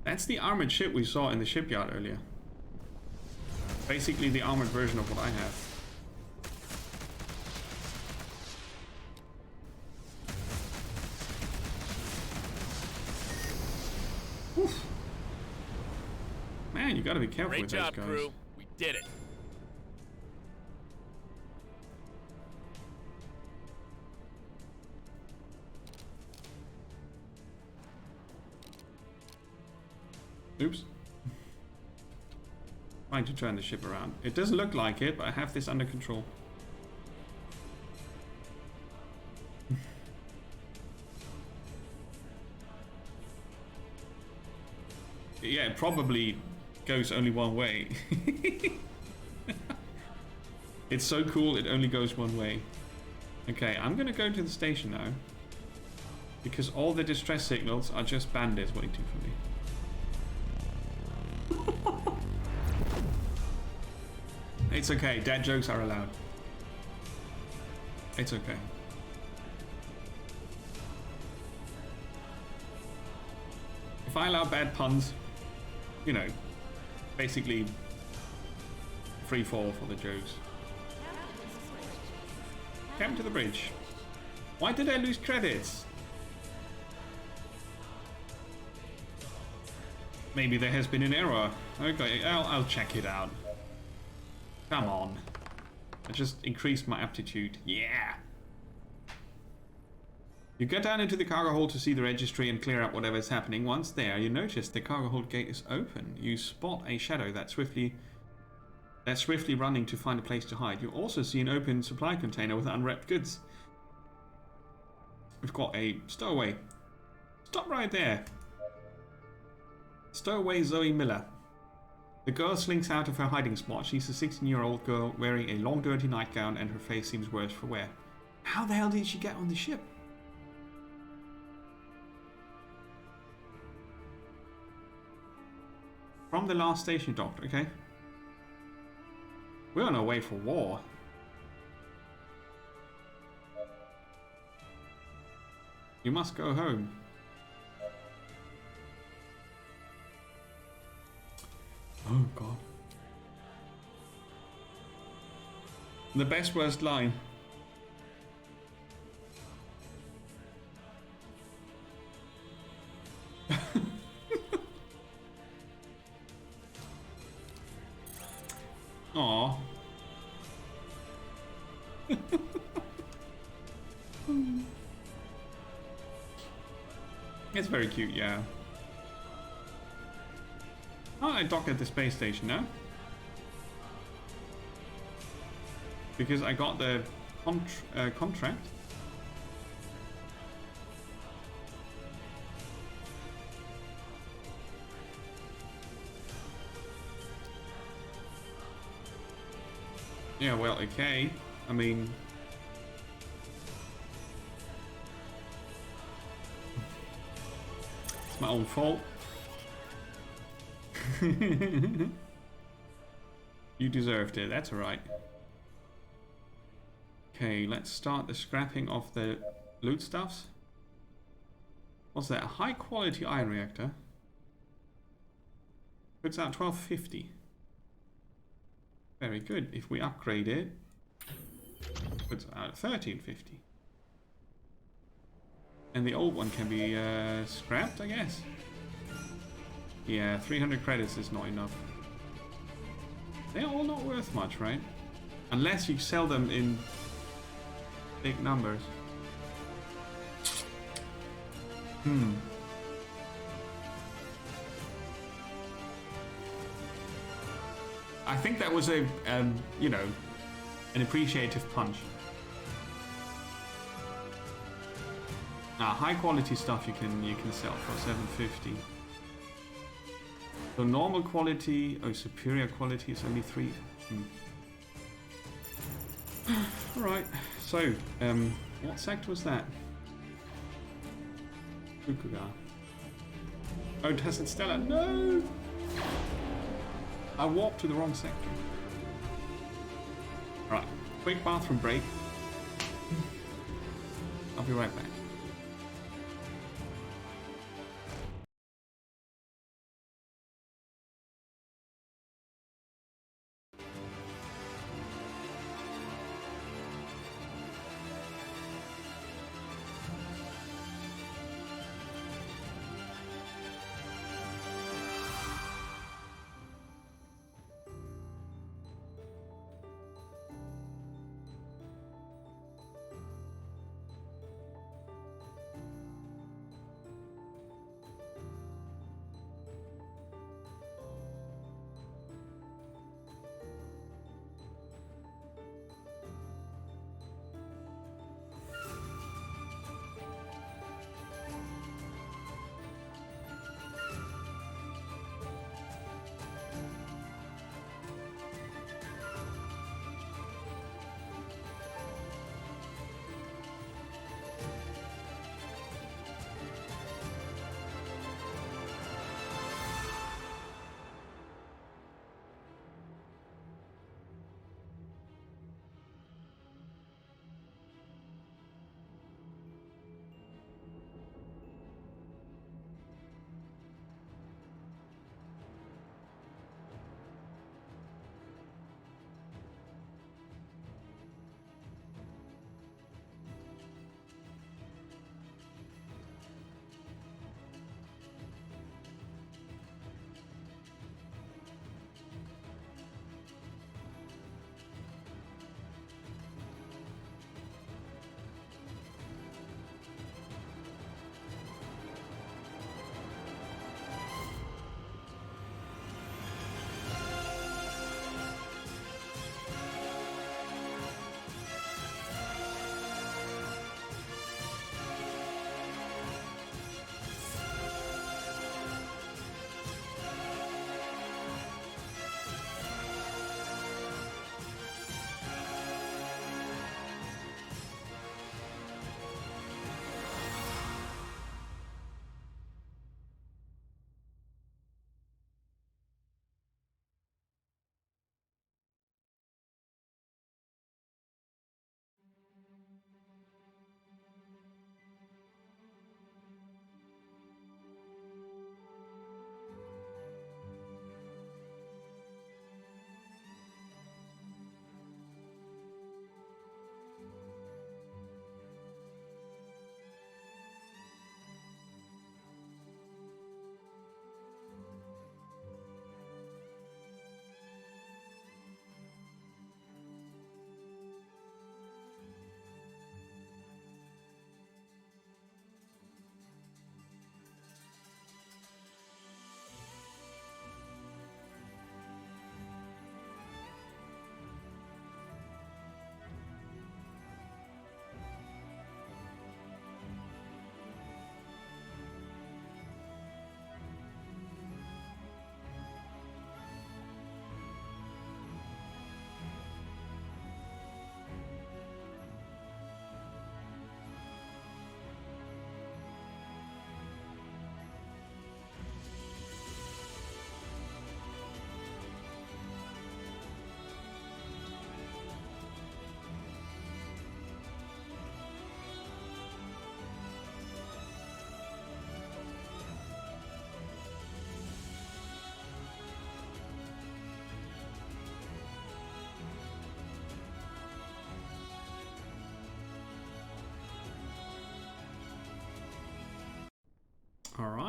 That's the armored ship we saw in the shipyard earlier. Basically the armored version of what I have. Oof. Man, you gotta be careful Great with job, those guys. crew. We did it. Oops. Trying to turn the ship around. It doesn't look like it, but I have this under control. Yeah, it probably goes only one way. It's so cool, it only goes one way. Okay, I'm gonna go to the station now. Because all the distress signals are just bandits waiting for me. It's okay, dad jokes are allowed. It's okay. If I allow bad puns, you know, basically free fall for the jokes. Come to the bridge. Why did I lose credits? Maybe there has been an error. Okay, I'll check it out. Come on. I just increased my aptitude. Yeah! You get down into the cargo hold to see the registry and clear up whatever is happening. Once there, you notice the cargo hold gate is open. You spot a shadow that's swiftly running to find a place to hide. You also see an open supply container with unwrapped goods. We've got a stowaway. Stop right there. Stowaway Zoe Miller. The girl slinks out of her hiding spot. She's a 16-year-old girl wearing a long dirty nightgown and her face seems worse for wear. How the hell did she get on the ship? From the last station docked, okay? We're on our way for war. You must go home. Oh god. The best worst line. Aw. It's very cute, yeah. Oh, I dock at the space station now. Because I got the contract. Yeah, well, okay. I mean... it's my own fault. You deserved it, that's alright. Okay, let's start the scrapping of the loot stuffs. What's that? A high quality iron reactor. Puts out 1250. Very good. If we upgrade it, puts out 1350. And the old one can be scrapped, I guess. Yeah, 300 credits is not enough. They're all not worth much, right? Unless you sell them in big numbers. I think that was a, you know, an appreciative punch. High quality stuff you can sell for 750. So normal quality, superior quality is only 3. Alright, so, what sector was that? Fukuga. Oh, Tacit Stella, no! I warped to the wrong sector. Alright, quick bathroom break. I'll be right back.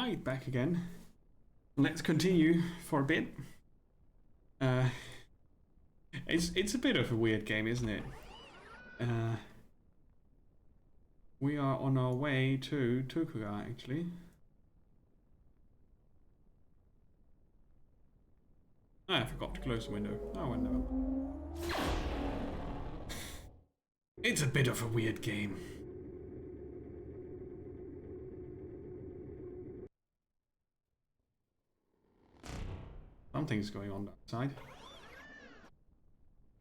Right, back again. Let's continue for a bit. It's a bit of a weird game, isn't it? We are on our way to Tokuga, actually. I forgot to close the window. Oh, well, no. It's a bit of a weird game. Something's going on outside.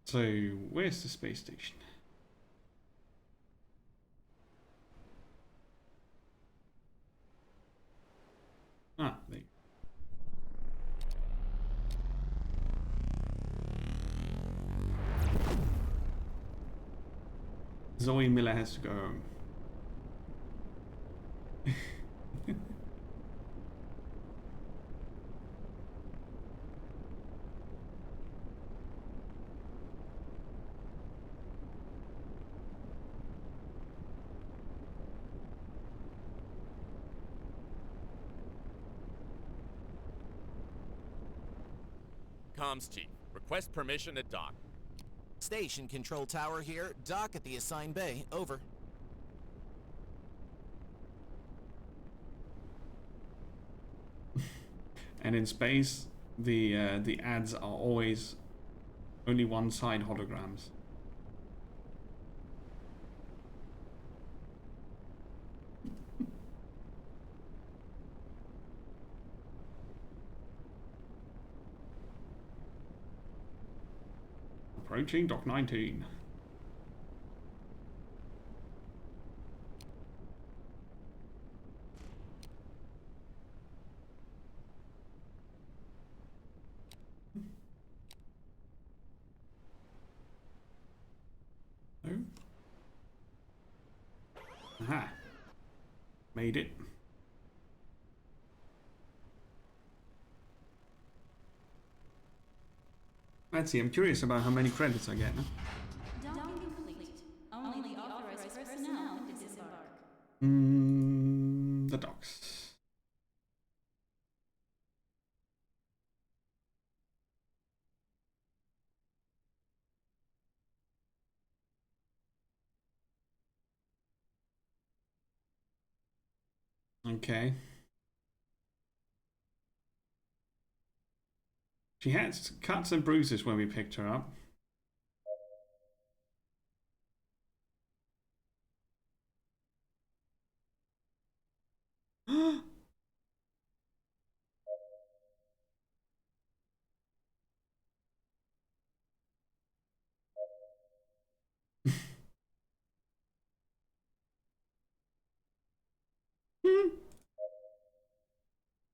So, where's the space station? Ah, there you go. Zoe Miller has to go home. Comms chief, request permission to dock. Station control tower here. Dock at the assigned bay. Over. And in space, the ads are always only one side holograms. Approaching Dock 19. No. Aha. Made it. Let's see, I'm curious about how many credits I get. Docking complete. Only the authorized personnel can disembark. The docks. Okay. She had cuts and bruises when we picked her up.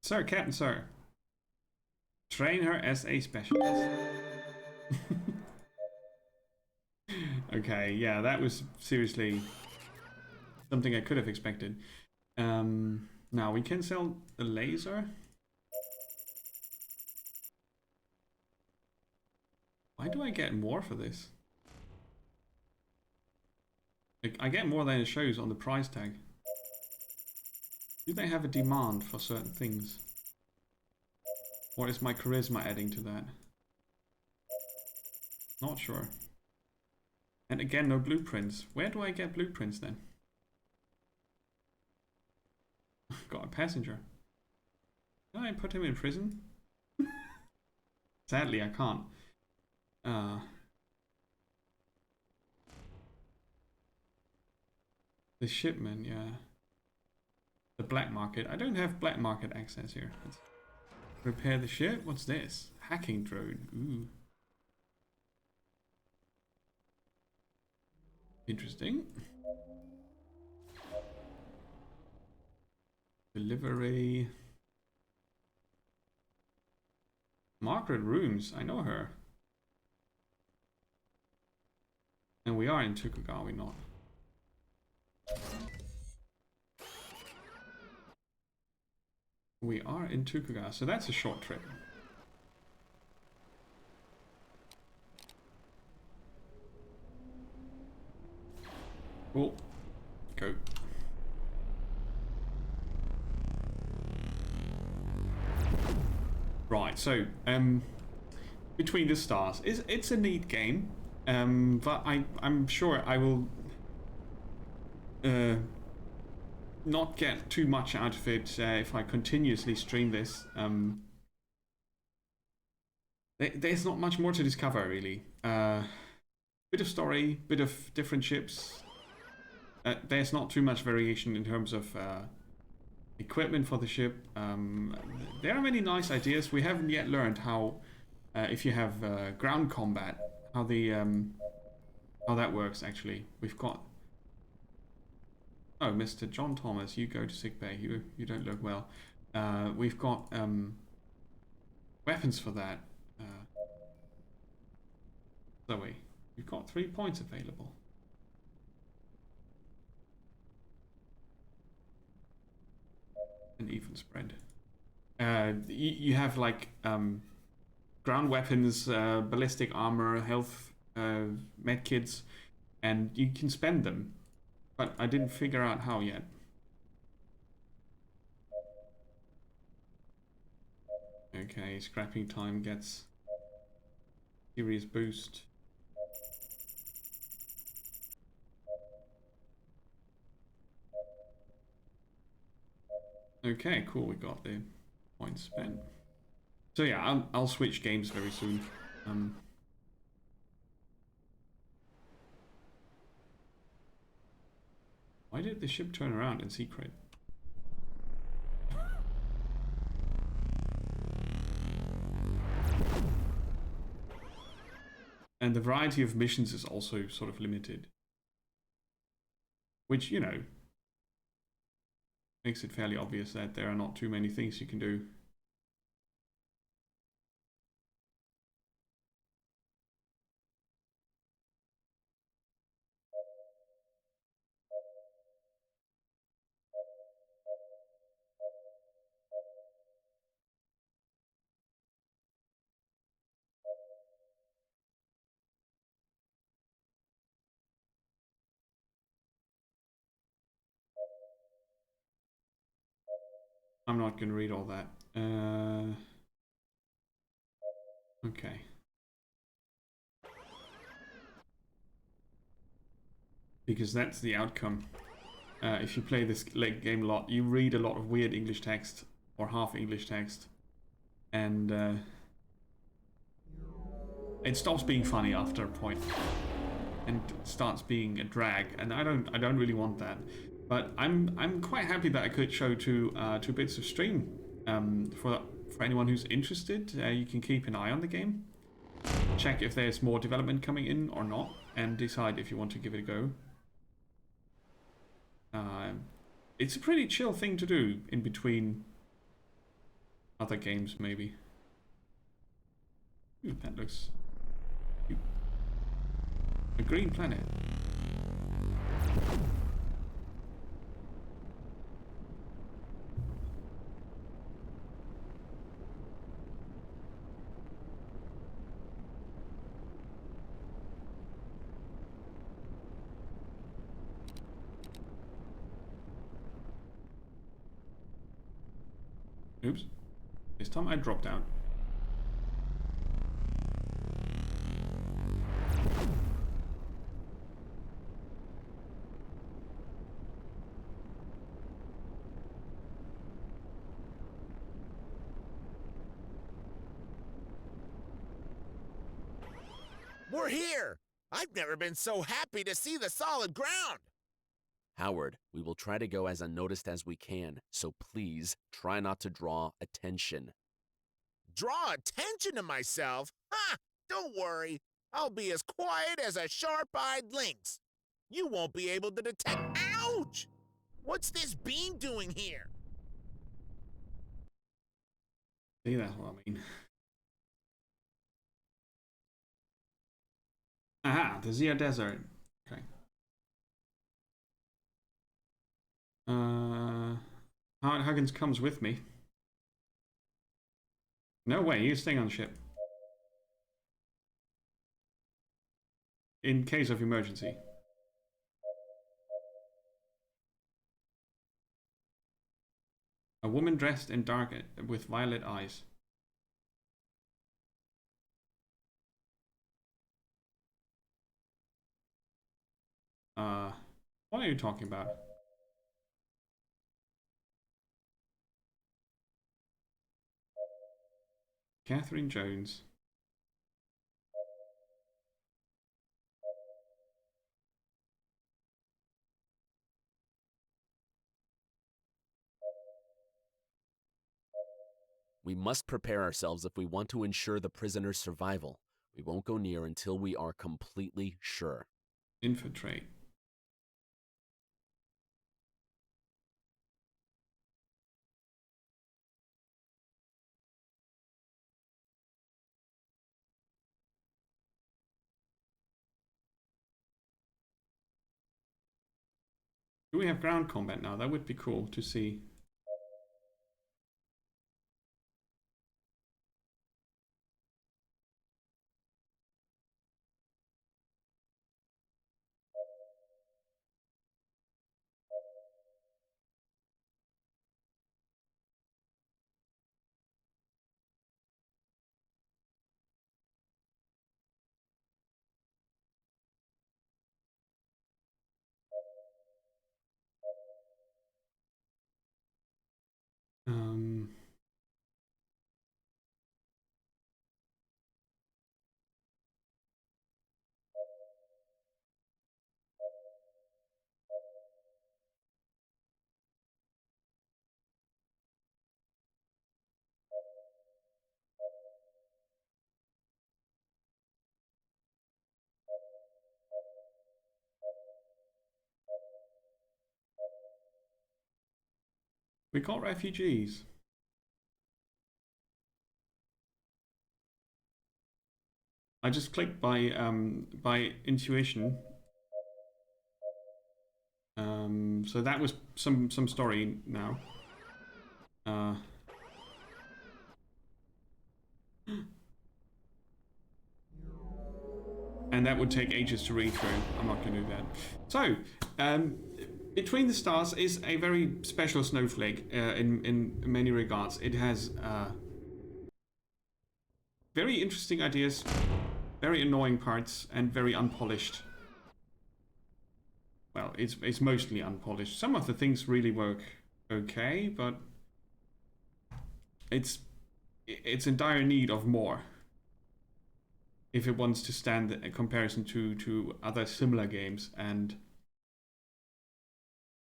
Sir, Captain, sir. Train her as a specialist. Okay, yeah, that was seriously something I could have expected. Now we can sell the laser. Why do I get more for this? I get more than it shows on the price tag. Do they have a demand for certain things? Or is my charisma adding to that? Not sure. And again, no blueprints. Where do I get blueprints then? Got a passenger. Can I put him in prison? Sadly, I can't. The shipment, yeah. The black market. I don't have black market access here. Let's repair the ship. What's this? Hacking drone. Ooh. Interesting. Delivery. Margaret Rooms. I know her. And we are in Tokuga, are we not? We are in Tokuga, so that's a short trip. Cool. Go. Right, so Between the Stars, it's a neat game, but I'm sure I will not get too much out of it if I continuously stream this. There's not much more to discover, really. Bit of story, bit of different ships. There's not too much variation in terms of equipment for the ship. There are many nice ideas. We haven't yet learned how, if you have ground combat, how that works. Actually, we've got. Oh, Mr. John Thomas, you go to sickbay. You don't look well. We've got weapons for that. Zoe, you've got 3 points available. An even spread. You have like ground weapons, ballistic armor, health medkits, and you can spend them. But I didn't figure out how yet. Okay, scrapping time gets serious boost. Okay, cool. We got the points spent. So yeah, I'll switch games very soon. Why did the ship turn around in secret? And the variety of missions is also sort of limited. Which, you know, makes it fairly obvious that there are not too many things you can do. I'm not going to read all that. Okay. Because that's the outcome. If you play this game a lot, you read a lot of weird English text or half English text, and it stops being funny after a point, and starts being a drag. And I don't really want that. But I'm quite happy that I could show two bits of stream. For anyone who's interested, you can keep an eye on the game, check if there's more development coming in or not, and decide if you want to give it a go. It's a pretty chill thing to do in between other games, maybe. Ooh, that looks cute. A green planet. Oops. This time I dropped out. We're here! I've never been so happy to see the solid ground! Howard, we will try to go as unnoticed as we can, so please try not to draw attention. Draw attention to myself? Ha! Don't worry. I'll be as quiet as a sharp-eyed lynx. You won't be able to detect— Ouch! What's this beam doing here? See, that's what I mean. Aha, the Zia Desert. Okay. Howard Huggins comes with me. No way, you're staying on the ship. In case of emergency. A woman dressed in dark with violet eyes. What are you talking about? Catherine Jones. We must prepare ourselves if we want to ensure the prisoner's survival. We won't go near until we are completely sure. Infiltrate. Do we have ground combat now? That would be cool to see. We got refugees. I just clicked by intuition. So that was some story now. And that would take ages to read through. I'm not going to do that. So, Between the Stars is a very special snowflake in many regards. It has very interesting ideas, very annoying parts, and very unpolished. Well, it's mostly unpolished. Some of the things really work okay, but it's in dire need of more if it wants to stand a comparison to other similar games. And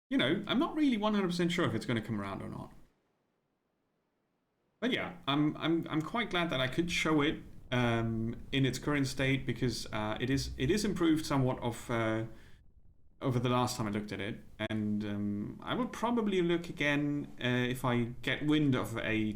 you know, I'm not really 100% sure if it's going to come around or not. But yeah, I'm quite glad that I could show it in its current state, because it is improved somewhat over the last time I looked at it, and I will probably look again if I get wind of a